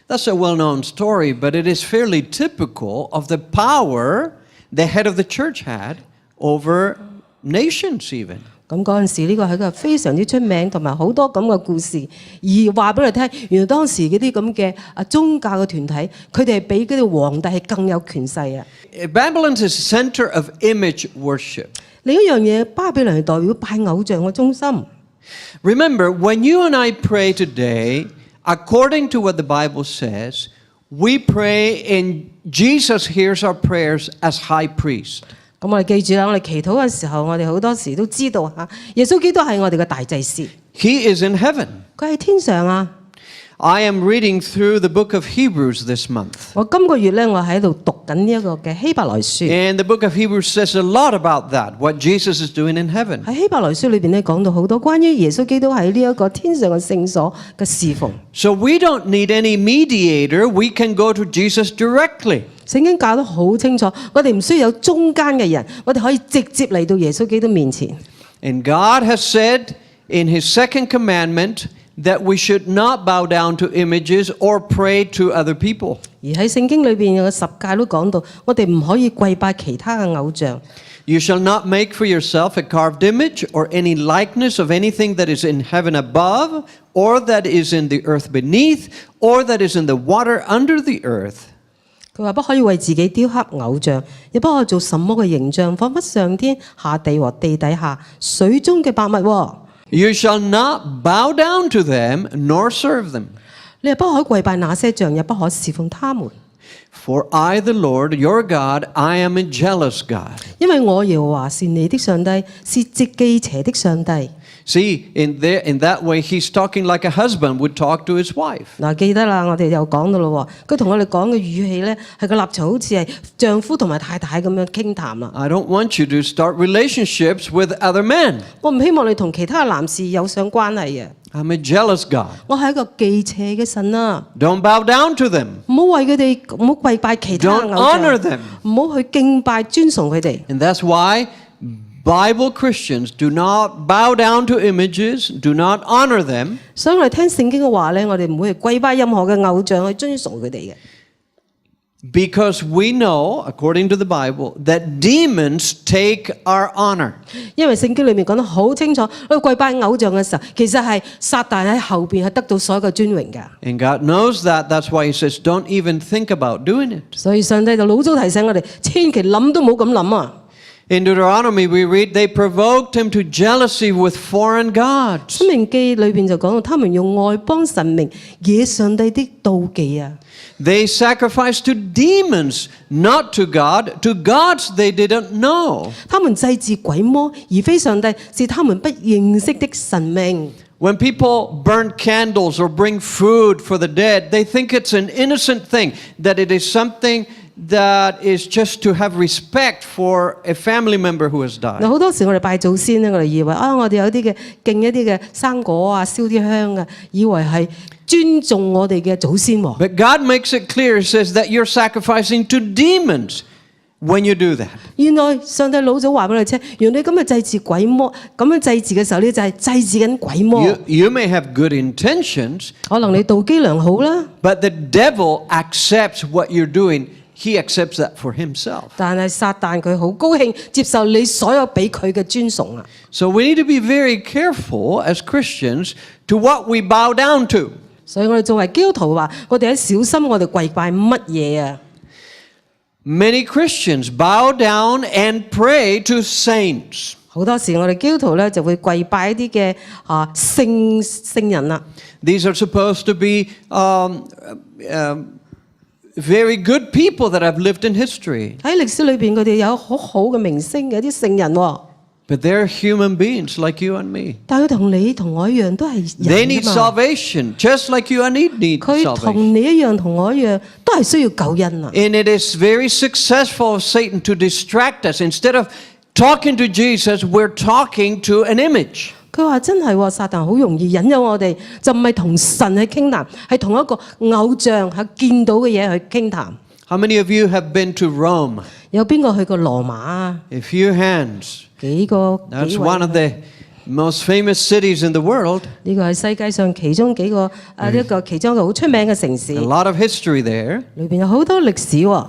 That's a well-known story, but it is fairly typical of the power the head of the church had over nations even. 咁嗰陣時呢個係一個非常之出名同埋好多咁嘅故事，而話俾你聽，原來當時嗰啲咁嘅宗教嘅團體，佢哋係比嗰啲皇帝係更有權勢啊！ Babylon is the center of image worship. 另一樣嘢，巴比倫係代表拜偶像嘅中心。 Remember, when you and I pray today, according to what the Bible says, we pray and Jesus hears our prayers as high priest. 咁我哋記住啦，我哋祈禱嘅時候，我哋好多時都知道嚇，耶穌基督係我哋嘅大祭司， He is in heaven. 佢喺天上啊！ I am reading through the book of Hebrews this month. 我今個月咧，我喺度讀緊呢一個嘅希伯來書。 And the book of Hebrews says a lot about that, what Jesus is doing in heaven. 喺希伯來書裏邊咧講到好多關於耶穌基督喺呢一個天上嘅聖所嘅侍奉。 So we don't need any mediator. We can go to Jesus directly. 聖經教得好清楚，我哋唔需要有中間嘅人，我哋可以直接嚟到耶穌基督面前。 And God has said in his second commandment that we should not bow down to images or pray to other people. 而喺聖經裏邊嘅10誡都講到，我哋唔可以跪拜其他嘅偶像。 You shall not make for yourself a carved image or any likeness of anything that is in heaven above, or that is in the earth beneath, or that is in the water under the earth. 佢話不可以為自己雕刻偶像，亦不可以做什麼嘅形象，彷彿上天下地和地底下水中嘅百物。 You shall not bow down to them nor serve them. 你又不可跪拜那些像，也不可侍奉他們。 For I, the Lord, your God, I am a jealous God. 因為我耶和華是你的上帝，是極忌邪的上帝。 See, in that way, he's talking like a husband would talk to his wife. 嗱，記得啦，我哋又講到咯喎，佢同我哋講嘅語氣咧，係個立場好似係丈夫同埋太太咁樣傾談啦。 I don't want you to start relationships with other men. 我唔希望你同其他男士有上關係嘅。 I'm a jealous God. 我係一個忌邪嘅神啊！ Don't bow down to them. 唔好為佢哋，唔好跪拜其他 Don't 偶 honor 像， them. 唔好去敬拜尊崇佢哋。 And that's why Bible Christians do not bow down to images, do not honor them. 所以我哋聽聖經嘅話咧，我哋唔會去跪拜任何嘅偶像去尊崇佢哋嘅。 Because we know, according to the Bible, that demons take our honor. 因為聖經裏面講得好清楚，我哋跪拜偶像嘅時候，其實係撒旦喺後邊係得到所有嘅尊榮㗎。 And God knows that. That's why he says, don't even think about doing it. 所以上帝就老早提醒我哋，千祈諗都冇咁諗啊！ In Deuteronomy, we read, they provoked him to jealousy with foreign gods. 申命記裏邊就講到，他們用外邦神明惹上帝的妒忌啊！ They sacrificed to demons, not to God, to gods they didn't know. 他們祭祀鬼魔，而非上帝，是他們不認識的神明。 When people burn candles or bring food for the dead, they think it's an innocent thing, that it is something that is just to have respect for a family member who has 嗱， died. 好多時我哋拜祖先咧，我哋以為我哋有啲嘅敬一啲嘅生果啊，燒啲香啊，以為係尊重我哋嘅祖先喎。 But God makes it clear, he says that you're sacrificing to demons when you do that. 原來上帝老早話俾你聽，原來你咁嘅祭祀鬼魔，咁樣祭祀嘅時候咧，就係祭祀緊鬼魔。 You may have good intentions, 可能你動機良好啦， but the devil accepts what you're doing. He accepts that for himself. 但係撒旦佢好高興接受你所有俾佢嘅尊崇啊！ So we need to be very careful as Christians to what we bow down to. 所以我哋作為基督徒話，我哋喺小心我哋跪拜乜嘢啊！ Many Christians bow down and pray to saints. 好多時我哋基督徒咧就會跪拜一啲嘅聖人啦。 These are supposed to be very good people that have lived in history. 喺歷史裏邊，佢哋有好好嘅名聲嘅一啲聖人喎。But they're human beings like you and me. 但佢同你同我一樣都係 They 人 need 㗎嘛。 salvation, just like you and me need 佢 salvation. 同你一樣同我一樣都係需要救恩啊。 And it is very successful of Satan to distract us. Instead of talking to Jesus, we're talking to an image. 佢話真係喎，撒旦好容易引誘我哋，就唔係同神去傾談，係同一個偶像係見到嘅嘢去傾談。 How many of you have been to Rome? 有邊個去過羅馬啊？ A few hands. 幾個 That's 幾 one 位？ of the most famous cities in the world. 呢個係世界上其中幾個一個其中一個好出名嘅城市， A lot of history there. 裏邊有好多歷史喎。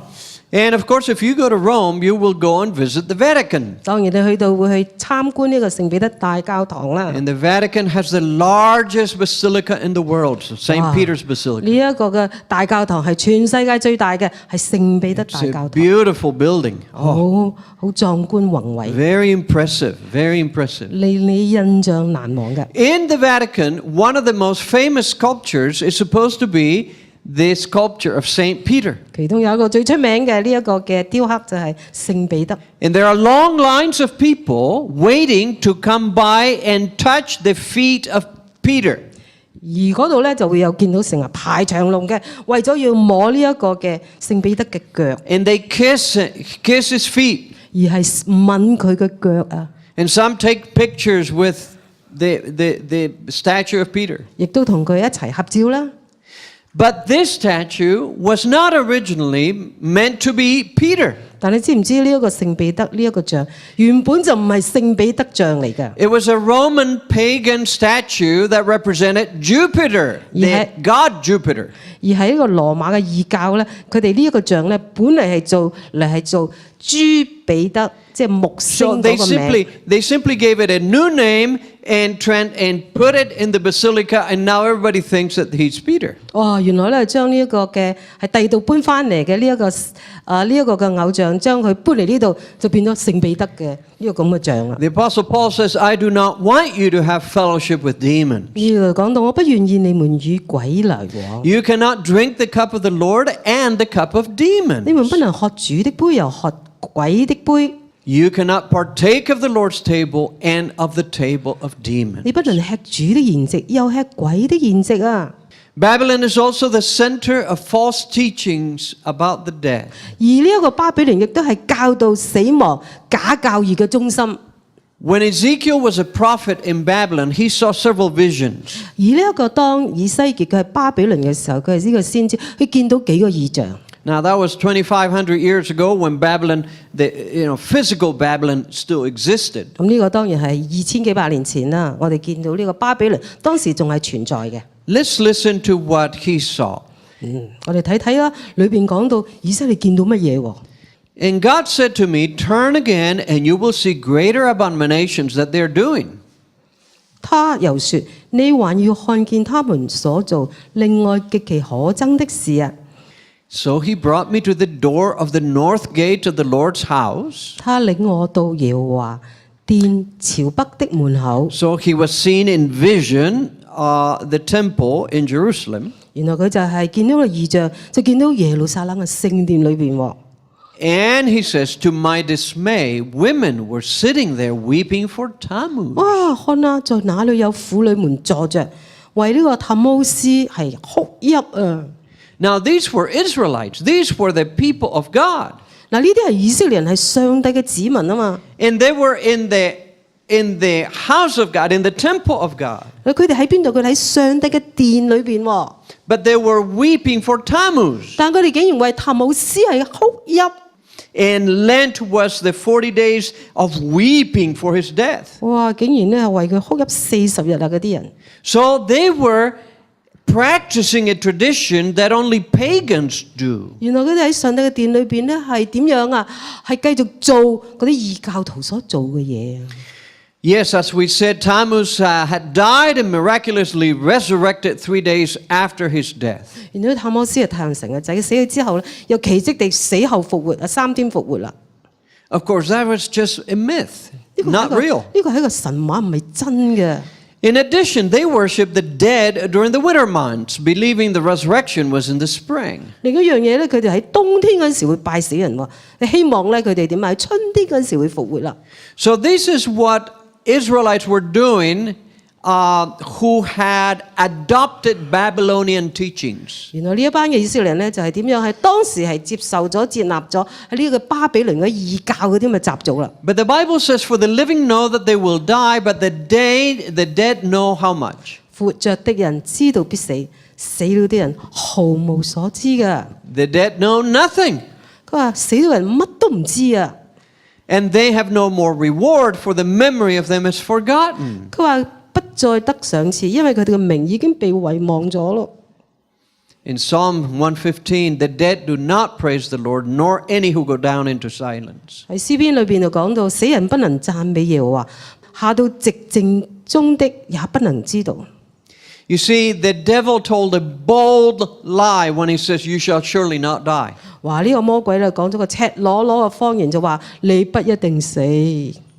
And of course, if you go to Rome, you will go and visit the Vatican. 當然你去到會去參觀呢個聖彼得大教堂啦。 And the Vatican has the largest basilica in the world, so St. Peter's 呢 Basilica. 一個嘅大教堂係全世界最大嘅，係聖彼得 It's 大 a 教堂， beautiful building. 好壯觀宏偉， Very impressive, very impressive. 令你印象難忘嘅。 In the Vatican, one of the most famous sculptures is supposed to be the sculpture of St. Peter. 其中有一個最出名嘅呢一個嘅雕刻就係聖彼得。 And there are long lines of people waiting to come by and touch the feet of Peter. 而嗰度咧就會有見到成日排長龍嘅，為咗要摸呢一個嘅聖彼得嘅腳， And they kiss his feet. 而係吻佢嘅腳啊！ And some take pictures with the statue of Peter. 亦都同佢一齊合照啦。 But this statue was not originally meant to be Peter. 但你知唔知呢一個聖彼得呢一個像原本就唔係聖彼得像嚟㗎， It was a Roman pagan statue that represented Jupiter, the Yeah. god Jupiter. 而喺呢個羅馬嘅異教咧，佢哋呢一個像咧，本嚟係做朱彼得，即係木星 So 嗰個名。 they simply gave it a new name and put it in the basilica, and now everybody thinks that he's Peter. 哇！原來咧將呢一個嘅係第二度搬翻嚟嘅呢一個嘅偶像，將佢搬嚟呢度就變咗聖彼得嘅呢個咁嘅像啦。 The Apostle Paul says, I do not want you to have fellowship with demons. 呢度講到我不願意你們與鬼來往， You cannot drink the cup of the Lord and the cup of 你們不 demons. 能喝主的杯，又喝鬼的杯。 You cannot partake of the Lord's table and of the table of demons. 你不能吃主的筵席，又吃鬼的筵席啊！ Babylon is also the center of false teachings about the dead. 而呢一個巴比倫亦都係教導死亡假教義嘅中心。 When Ezekiel was a prophet in Babylon, he saw several visions. 而呢一個當以西結佢係巴比倫嘅時候，佢係呢個先知，佢見到幾個異象。 Now that was 2,500 years ago when Babylon, physical Babylon still existed. 咁呢個當然係2000幾百年前啦，我哋見到呢個巴比倫當時仲係存在嘅。 Let's listen to what he saw. 我哋睇睇啦，裏邊講到以色列見到乜嘢喎？ And God said to me, turn again and you will see greater abominations that they're doing. 他又說：你還要看見他們所做另外極其可憎的事啊！ So he brought me to the door of the north gate of the Lord's house. 他領我到耶和華殿朝北的門口。 So he was seen in vision, the temple in Jerusalem. 原來佢就係見到個異象，就見到耶路撒冷嘅聖殿裏邊喎。 And he says, to my dismay, women were sitting there weeping for Tammuz. 哇！看啊，在那裏有婦女們坐着，為呢個塔摩斯係哭泣啊！ Now these were Israelites. These were the people of God. 嗱，呢啲係以色列人，係上帝嘅子民啊嘛。 And they were in the house of God, in the temple of God. 佢哋喺邊度？佢哋喺上帝嘅殿裏邊喎。 But they were weeping for Tammuz. 但佢哋竟然為塔姆斯係哭泣。 And Lent was the 40 days of weeping for his death. 哇！竟然咧係為佢哭泣40日啊！嗰啲人。 So they were practicing a tradition that only pagans do. 原來佢哋喺上帝嘅殿裏邊咧係點樣啊？係繼續做嗰啲異教徒所做嘅嘢啊！ Yes, as we said, Tammuz had died and miraculously resurrected 3 days after his death. 原來塔摩斯係太陽神嘅仔，死咗之後咧，又奇蹟地死後復活啊，3天復活啦。 Of course, that was just a myth, 呢個係 not 一個 real. 呢個係一個神話，唔係真嘅。In addition, they worshiped the dead during the winter months, believing the resurrection was in the spring. 另一樣嘢咧，佢哋喺冬天嗰陣時會拜死人喎，希望咧佢哋點啊？喺春天嗰陣時會復活啦。So this is what Israelites were doing who had adopted Babylonian teachings. 原來呢一班嘅以色列人咧，就係點樣係當時係接受咗、接納咗喺呢個巴比倫嘅異教嗰啲咁嘅習俗啦。But the Bible says, "For the living know that they will die, but the dead know how much." 活着的人知道必死，死了啲人毫無所知㗎。The dead know nothing, 佢話死咗人乜都唔知啊。and they have no more reward, for the memory of them is forgotten. 佢話不再得賞賜，因為佢哋嘅名已經被遺忘咗咯。In Psalm 115, the dead do not praise the Lord, nor any who go down into silence. 喺詩篇裏邊就講到，死人不能讚美耶和華，下到寂靜中的也不能知道。You see, the devil told a bold lie when he says, "You shall surely not die." 話呢個魔鬼咧講咗個赤裸裸嘅謊言，就話你不一定死。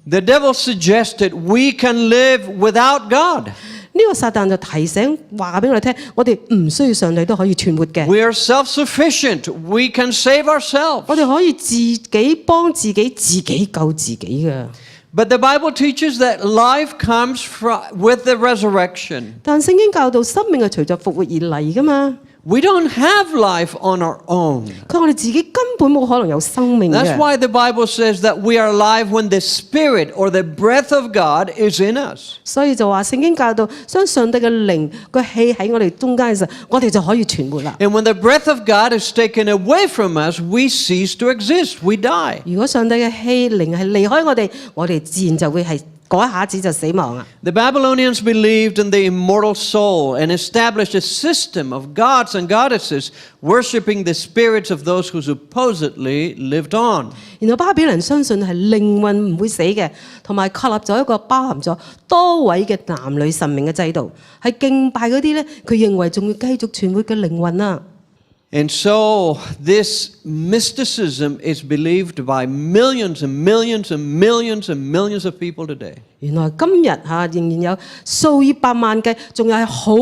The devil suggested we can live without God. 呢個撒旦就提醒話俾我哋聽，我哋唔需要上帝都可以存活嘅。We are self-sufficient. We can save ourselves. 我哋可以自己幫自己，自己救自己嘅。But the Bible teaches that life comes with the resurrection. 但聖經教導生命係隨着復活而嚟噶嘛。We don't have life on our own. 佢話我哋自己根本冇可能有生命嘅。That's why the Bible says that we are alive when the Spirit or the breath of God is in us. 所以就話聖經教導，將上帝嘅靈個氣喺我哋中間嘅時候，我哋就可以存活啦。And when the breath of God is taken away from us, we cease to exist. We die. 如果上帝嘅氣靈係離開我哋，我哋自然就會係嗰一下子就死亡啊。The Babylonians believed in the immortal soul and established a system of gods and goddesses worshiping the spirits of those who supposedly lived on. 然後巴比倫相信係靈魂唔會死嘅，同埋確立咗一個包含咗多位嘅男女神明嘅制度，係敬拜嗰啲咧，佢認為仲要繼續存活嘅靈魂啊。And so this mysticism is believed by millions and millions and millions and millions of people today. 原來今日仍然有數以百萬計，仲有好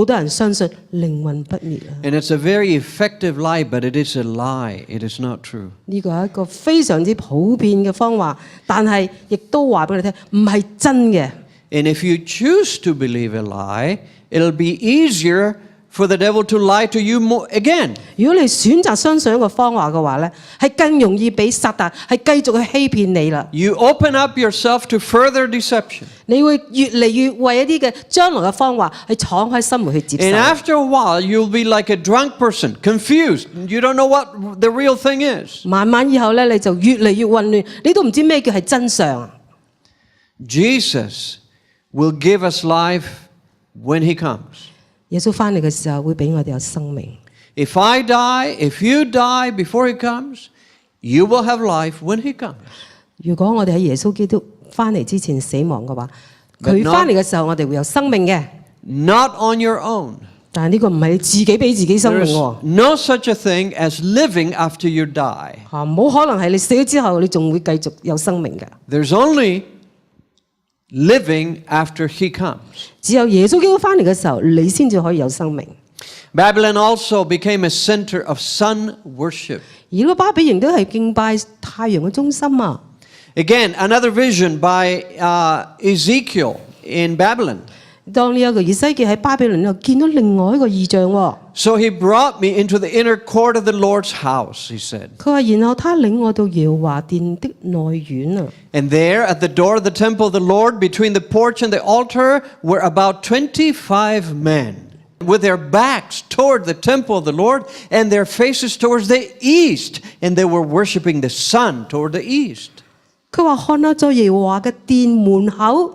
多人相信靈魂不滅啊！ And it's a very effective lie, but it is a lie. It is not true. 呢個係一個非常之普遍嘅謊話，但係亦都話俾你聽，唔係真嘅。And if you choose to believe a lie, it'll be easier for the devil to lie to you again. 如果你選擇相信一個謊話嘅話咧，係更容易俾撒旦係繼續去欺騙你啦。You open up yourself to further deception. 你會越嚟越為一啲嘅將來嘅謊話係敞開心門去接 And 受。 after a while, you'll be like a drunk person, confused. You don't know what the real thing is. 慢慢以後咧，你就越嚟越混亂，你都唔知咩叫係真相。Jesus will give us life when he comes. 耶穌翻嚟嘅時候會俾我哋有生命。If I die, if you die before he comes, you will have life when he comes. 如果我哋喺耶穌基督翻嚟之前死亡嘅話， But 佢翻嚟嘅時候，我哋會有生命嘅。 Not on your own. 但係呢個唔係自己俾自己生命 There's 喎。 no such a thing as living after you die. 冇可能係你死咗之後，你仲會繼續有生命嘅。 There's only living after he comes. 只有耶穌基督翻嚟嘅時候，你先至可以有生命。 Babylon also became a center of sun worship. 而呢個巴比倫都係敬拜太陽嘅中心啊！ Again, another vision by Ezekiel in Babylon. 當呢一個以西結喺巴比倫又見到另外一個異象喎。 So he brought me into the inner court of the Lord's house, he said. 佢話：然後他領我到耶和華殿的內院啊！ And there at the door of the temple of the Lord, between the porch and the altar, were about 25 men, with their backs toward the temple of the Lord and their faces towards the east. And they were worshiping the sun toward the east. 佢話：看啊，在耶和華嘅殿門口、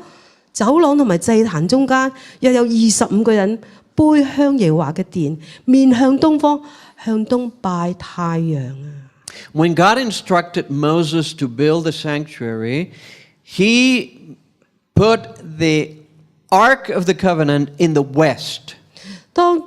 走廊同埋祭壇中間，約有25個人背向耶和華嘅殿，面向東方，向東拜太陽啊！ When God instructed Moses to build the sanctuary, he put the Ark of the Covenant in the west. 當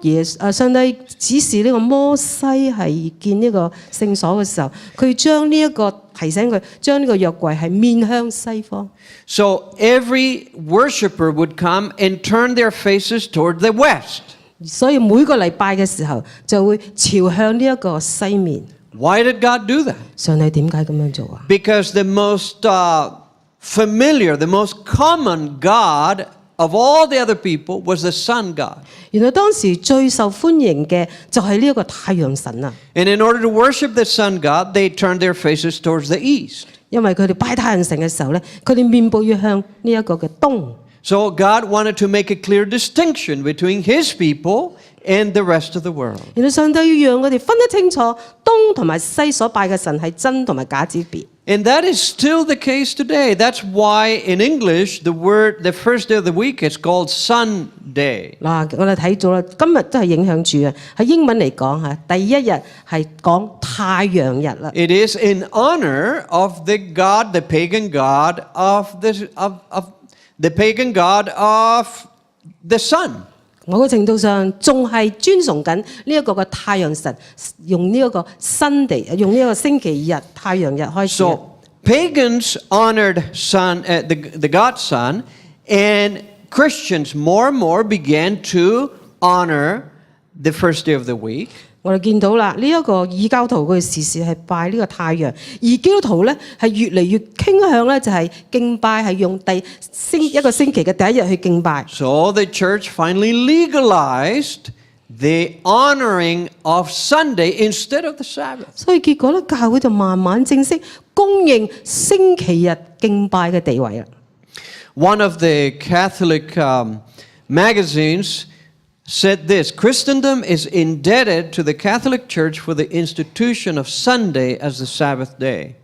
上帝指示呢個摩西係建呢個聖所嘅時候，佢將呢一個提醒佢將呢個約櫃係面向西方。So every worshiper would come and turn their faces toward the west. 所以每個禮拜嘅時候就會朝向呢一個西面。Why did God do that? 上帝點解咁樣做啊？ Because the most familiar, the most common God of all the other people was the sun god. 原來當時最受歡迎嘅就係呢一個太陽神啊！ And in order to worship the sun god, they turned their faces towards the east. 因為佢哋拜太陽神嘅時候咧，佢哋面部要向呢一個嘅東。So God wanted to make a clear distinction between his people and the rest of the world. 原來上帝要讓我哋分得清楚東同埋西所拜嘅神係真同埋假之別。And that is still the case today. That's why in English the first day of the week is called Sunday. 嗱，我哋睇咗啦，今日都係影響住啊。喺英文嚟講嚇，第一日係講太陽日啦。It is in honor of the god, the pagan god of the sun. 某個程度上仲係尊崇緊呢一個嘅太陽神，用呢一個用呢一個星期日太陽日開始。So pagans honored the god sun, and Christians more and more began to honor the first day of the week. 我哋見到啦，呢一個異教徒佢時時係拜呢個太陽，而基督徒咧係越嚟越傾向咧就係敬拜係用一個星期嘅第一日去敬拜。So the church finally legalized the honoring of Sunday instead of the Sabbath. 所以結果咧，教會就慢慢正式公認星期日敬拜嘅地位啦。One of the Catholic magazines said this: Christendom is indebted to the Catholic Church for the institution of Sunday as the Sabbath day.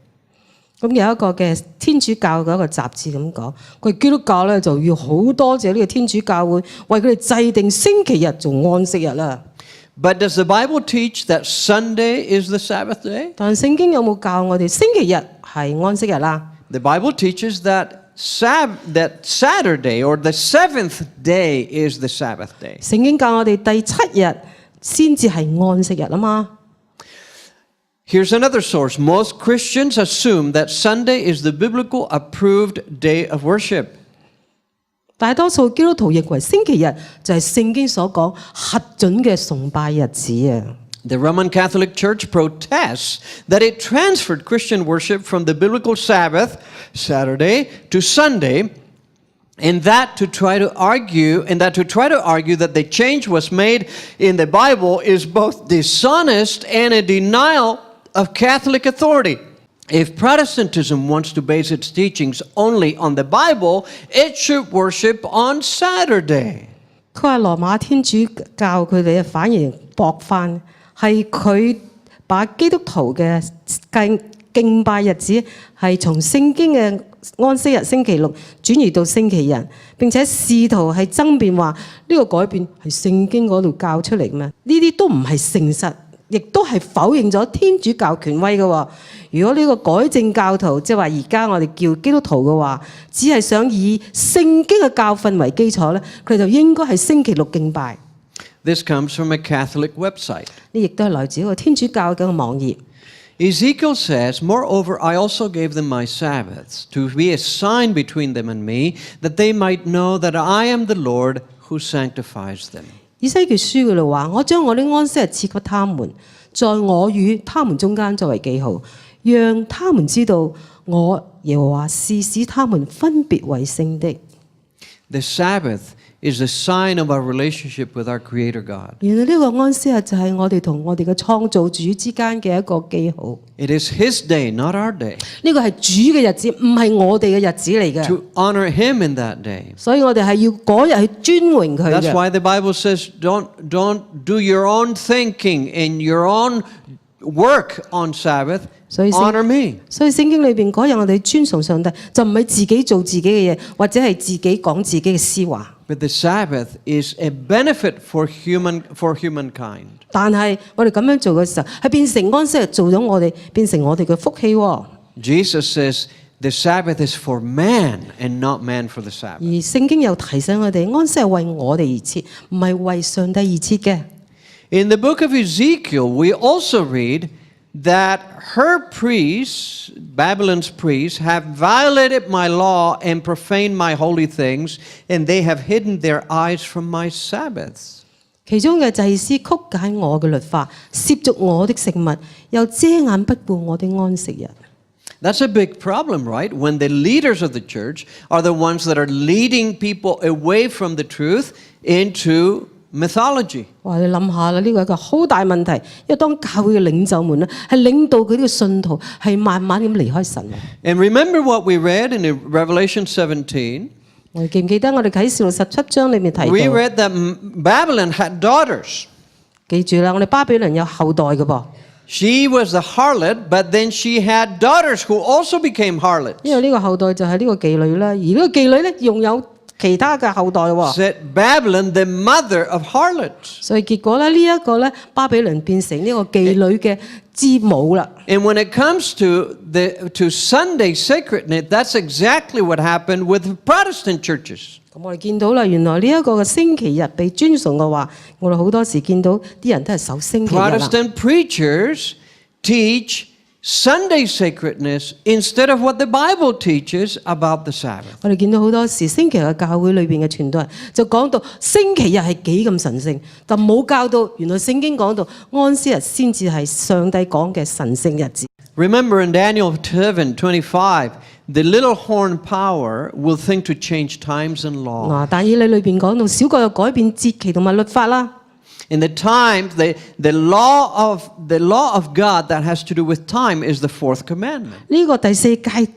咁有一個嘅天主教嘅一個雜誌咁講，佢基督教咧就要好多謝呢個天主教會為佢哋制定星期日做安息日啦。But does the Bible teach that Sunday is the Sabbath day? 但聖經有冇教我哋星期日係安息日啦？ The Bible teaches that Saturday or the seventh day is the Sabbath day. 聖經教我哋第7日先至係安息日啊嘛。Here's another source. Most Christians assume that Sunday is the biblical approved day of worship. 大多數基督徒認為星期日就係聖經所講核准嘅崇拜日子啊。The Roman Catholic Church protests that it transferred Christian worship from the biblical Sabbath, Saturday, to Sunday, and that to try to argue that the change was made in the Bible is both dishonest and a denial of Catholic authority. If Protestantism wants to base its teachings only on the Bible, it should worship on Saturday. 佢話羅馬天主教佢哋反而駁返，係佢把基督徒嘅敬拜日子係從聖經嘅安息日星期六轉移到星期日，並且試圖係爭辯話呢個改變係聖經嗰度教出嚟咩？呢啲都唔係誠實，亦都係否認咗天主教權威嘅。如果呢個改正教徒，即係話而家我哋叫基督徒嘅話，只係想以聖經嘅教訓為基礎咧，佢哋就應該係星期六敬拜。This comes from a Catholic website. 呢亦都係來自一個天主教嘅網頁。Ezekiel says, "Moreover, I also gave them my Sabbaths, to be a sign between them and me, that they might know that I am the Lord who sanctifies them." 以西結書嗰度話：我將我的安息日賜給他們，在我與他們中間作為記號，讓他們知道我耶和華是使他們分別為聖的。The Sabbath is a sign of our relationship with our Creator God. 原來呢個安息日就係我哋同我哋嘅創造主之間嘅一個記號。It is His day, not our day. 呢個係主嘅日子，唔係我哋嘅日子嚟嘅。 To honor Him in that day. 所以我哋係要嗰日去尊榮佢 That's 嘅。 why the Bible says, don't do your own thinking and your own work on Sabbath. 所以 Honor me. 所以聖經裏邊嗰日我哋尊崇上帝，就唔係自己做自己嘅嘢，或者係自己講自己嘅詩話。But the Sabbath is a benefit for humankind. 但係我哋咁樣做嘅時候，係變成安息日做咗我哋，變成我哋嘅福氣喎。Jesus says the Sabbath is for man and not man for the 而 Sabbath. 聖經又提醒我哋，安息係為我哋而設，唔係為上帝而設嘅。In the book of Ezekiel, we also read that her priests, Babylon's priests, have violated my law and profaned my holy things, and they have hidden their eyes from my Sabbaths. 其中嘅祭司曲解我嘅律法，褻瀆我的聖物，又遮眼不顧我的安息日。That's a big problem, right? When the leaders of the church are the ones that are leading people away from the truth into mythology. 哇！你諗下啦，呢個係一個好大問題，因為當教會嘅領袖們咧，係領導佢呢個信徒係慢慢咁離開神。 And remember what we read in Revelation 17? 我哋記唔記得我哋啟示錄17章裏面提 We 到？ read that Babylon had daughters. 記住啦，我哋巴比倫有後代嘅噃。 She was the harlot, but then she had daughters who also became harlots. 因為呢個後代就係呢個妓女啦，而呢個妓女咧仲有其他嘅後代喎。 Said Babylon, the mother of harlots. 所以結果咧，呢一個咧，巴比倫變成呢個妓女嘅之母啦。 And when it comes to Sunday sacredness, that's exactly what happened with Protestant churches. 咁我哋見到啦，原來呢一個嘅星期日被尊崇嘅話，我哋好多時見到啲人都係守星期日啦。 Protestant preachers teach Sunday sacredness instead of what the Bible teaches about the Sabbath. 我哋見到好多時星期日教會裏邊嘅傳道人就講到星期日係幾咁神聖，但冇教到原來聖經講到安息日先至係上帝講嘅神聖日子。 Remember in Daniel 7:25, the little horn power will think to change times and law. 嗱，但以理裏邊講到小國有改變節期同埋律法啦。 In the times, the law of God that has to do with time is the fourth commandment. 呢個第四誡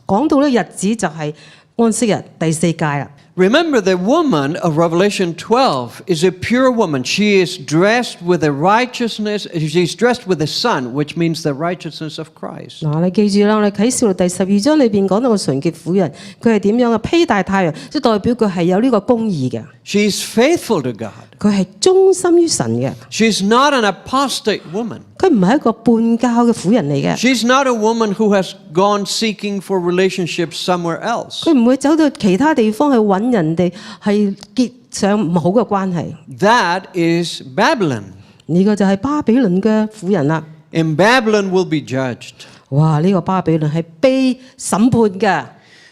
講到咧日子就係安息日第四誡啦。 Remember, the woman of Revelation 12 is a pure woman. She is dressed with the righteousness, she's dressed with the sun, which means the righteousness of Christ. 嗱，你記住啦，我哋啟示錄第12章裏邊講到個純潔婦人，佢係點樣嘅？披戴太陽，即係代表佢係有呢個公義嘅， She's faithful to God. 佢係忠心於神嘅， She's not an apostate woman. 佢唔係一個叛教嘅婦人嚟嘅， She's not a woman who has gone seeking for relationships somewhere else. 佢唔會走到其他地方去揾人哋係結上唔好嘅關係。 That is Babylon. 呢個就係巴比倫嘅婦人啦。 And Babylon will be judged. 哇！呢個巴比倫係被審判嘅。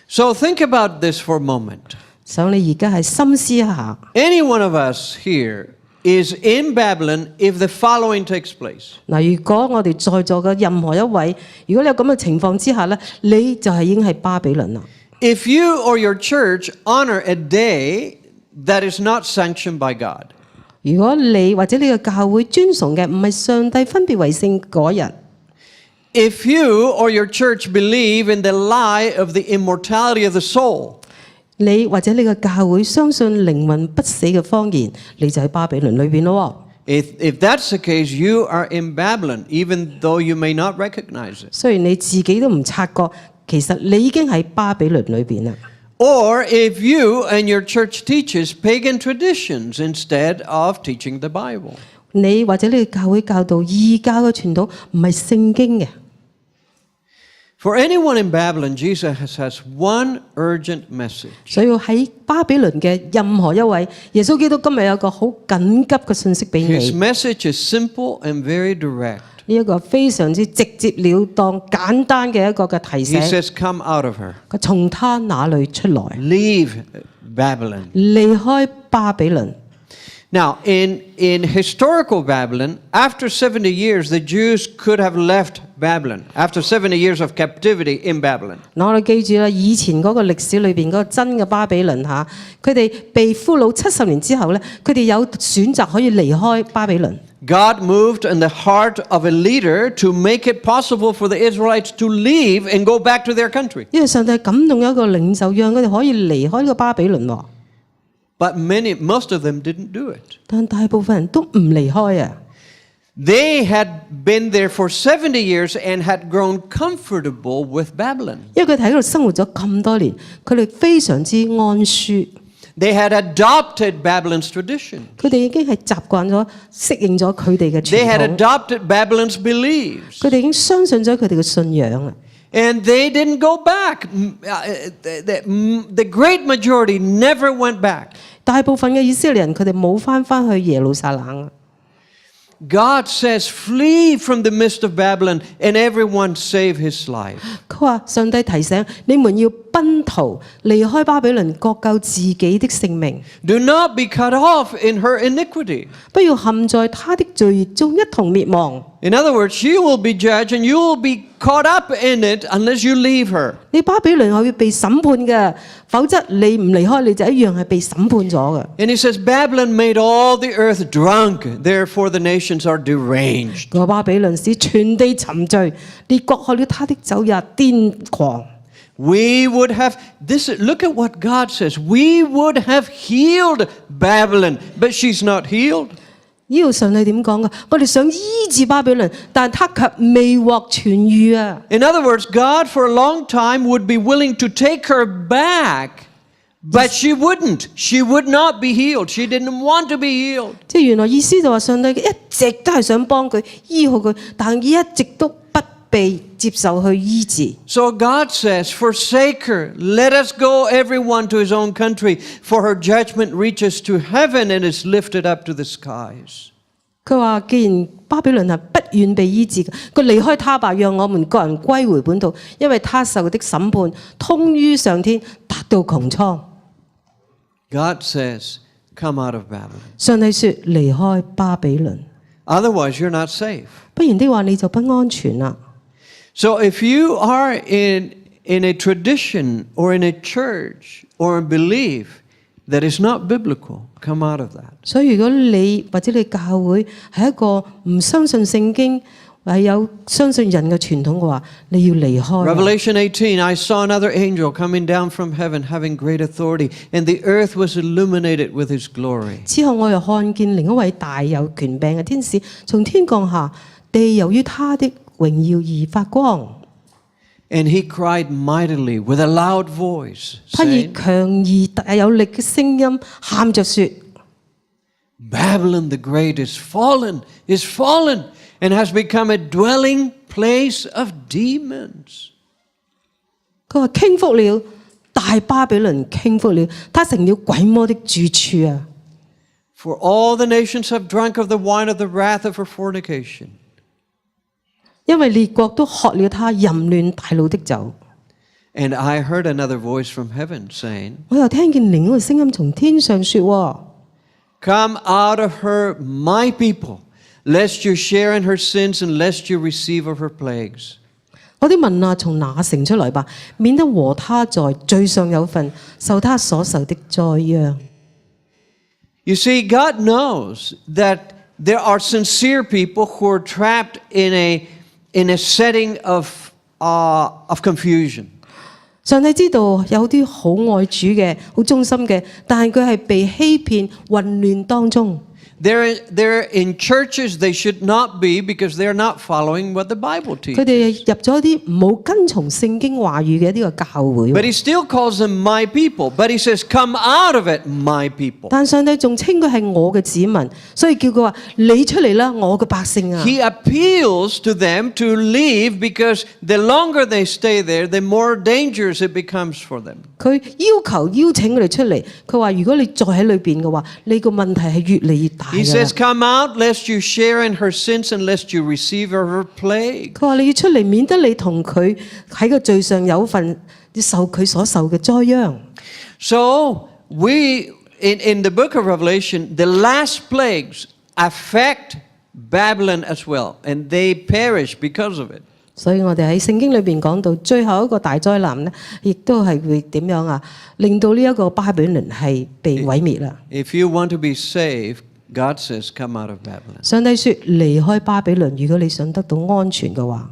So think about this for a moment. 想你而家係深思一下， Any one of us here is in Babylon if the following takes place. 嗱，如果我哋在座嘅任何一位，如果你有咁嘅情況之下咧，你就係已經係巴比倫啦。 If you or your church honor a day that is not sanctioned by God. 如果你或者你嘅教會尊崇嘅唔係上帝分別為聖嗰日， If you or your church believe in the lie of the immortality of the soul. 你或者你嘅教會相信靈魂不死嘅謊言，你就喺巴比倫裏邊咯。 If that's the case, you are in Babylon, even though you may not recognize it. 雖然你自己都唔察覺，其實你已經喺巴比倫裏邊啦。 Or if you and your church teaches pagan traditions instead of teaching the Bible. 你或者你嘅教會教導異教嘅傳統唔係聖經嘅。 For anyone in Babylon, Jesus has one urgent message. 所以喺巴比倫嘅任何一位，耶穌基督今日有個好緊急嘅信息俾 His 你。 message is simple and very direct. 呢一個非常之直接了當、簡單嘅一個嘅提 He 醒。 says, come out of her. 佢從他那裏出來， Leave Babylon. 離開巴比倫。 Now, in historical Babylon, after 70 years, the Jews could have left Babylon. After 70 years of captivity in Babylon. 嗱，我哋記住啦，以前嗰個歷史裏邊嗰個真嘅巴比倫嚇，佢哋被俘虜70年之後咧，佢哋有選擇可以離開巴比倫。 God moved in the heart of a leader to make it possible for the Israelites to leave and go back to their country. 因為上帝感動有一個領袖，讓佢哋可以離開呢個巴比倫喎。 But most of them didn't do it. 但大部分人都唔離開啊！ They had been there for 70 years and had grown comfortable with Babylon. 因為佢哋喺度生活咗咁多年，佢哋非常之安舒。 They had adopted Babylon's tradition. 佢哋已經係習慣咗、適應咗佢哋嘅 They 傳 had 統。 adopted Babylon's beliefs. 佢哋已經相信咗佢哋嘅信仰啦。And they didn't go back. The great majority never went back. 大部分嘅以色列人佢哋冇翻去耶路撒冷。God says, flee from the midst of Babylon, and everyone save his life. 佢話上帝提醒你們要奔逃，離開巴比倫，各救自己的性命。Do not be cut off in her iniquity. 不要陷在他的罪孽中一同滅亡。In other words, she will be judged and you will be caught up in it unless you leave her. 你巴比倫係要被審判嘅，否則你唔離開你就一樣係被審判咗嘅。And he says, Babylon made all the earth drunk, therefore the nations are deranged. 個巴比倫使全地沉醉，列國喝了他的酒也癲狂。We would have look at what God says. We would have healed Babylon, but she's not healed. 呢度上帝點講㗎？我哋想醫治巴比倫，但他卻未獲痊癒啊！ In other words, God for a long time would be willing to take her back, but she wouldn't. She would not be healed. She didn't want to be healed. 即係原來意思就話上帝一直都係想幫佢醫好佢，但一直都不被接受去醫治。So God says, forsake her. Let us go everyone to his own country, for her judgment reaches to heaven and is lifted up to the skies. 佢話：既然巴比倫係不願被醫治嘅，佢離開他吧，讓我們各人歸回本土，因為他受的審判通於上天，達到穹蒼。God says, come out of Babylon. 上帝說：離開巴比倫， Otherwise, you're not safe. 不然的話你就不安全啦。So if you are in a tradition or in a church or a belief that is not biblical, come out of that. 所以如果你或者你教會係一個唔相信聖經，係有相信人嘅傳統嘅話，你要離開。Revelation 18, I saw another angel coming down from heaven having great authority, and the earth was illuminated with his glory. 之後我又看見另一位大有權柄嘅天使從天降下，地由於他的榮耀而發光。And he cried mightily with a loud voice, 他以 saying, 強而大有力嘅聲音喊着說： Babylon the great is fallen, and has become a dwelling place of demons. 佢話傾覆了，大巴比倫傾覆了，他成了鬼魔的住處啊！ For all the nations have drunk of the wine of the wrath of her fornication. 因為列國都喝了他淫亂大怒的酒。 And I heard another voice from heaven saying, 我又聽見另一個聲音從天上說： Come out of her, my people, lest you share in her sins and lest you receive of her plagues. 我啲民啊，從那城出來吧，免得和他在罪上有份，受他所受的災殃。 You see, God knows that there are sincere people who are trapped in a setting of confusion. 上帝知道有啲好愛主嘅、好忠心嘅，但係佢係被欺騙、混亂當中。 They're in churches they should not be because they're not following what the Bible 佢 teaches. 哋入咗啲冇跟從聖經話語嘅呢個教會。 But he still calls them my people. But he says, come out of it, my people. 但上帝仲稱佢係我嘅子民，所以叫佢話：你出嚟啦，我嘅百姓啊！ He appeals to them to leave because the longer they stay there, the more dangerous it becomes for them. 佢邀請佢哋出嚟，佢話：如果你再喺裏邊嘅話，你個問題係越嚟越大。 He says, come out lest you share in her sins and lest you receive of her plague. 佢話你要出嚟，免得你同佢喺個罪上有份，要受佢所受嘅災殃。 So we in the book of Revelation, the last plagues affect Babylon as well, and they perish because of it. 所以我哋喺聖經裏邊講到最後一個大災難咧，亦都係會點樣啊？令到呢一個巴比倫係被毀滅啦。 If you want to be saved, God says, come out of Babylon. 上帝說離開巴比倫，如果你想得到安全嘅話。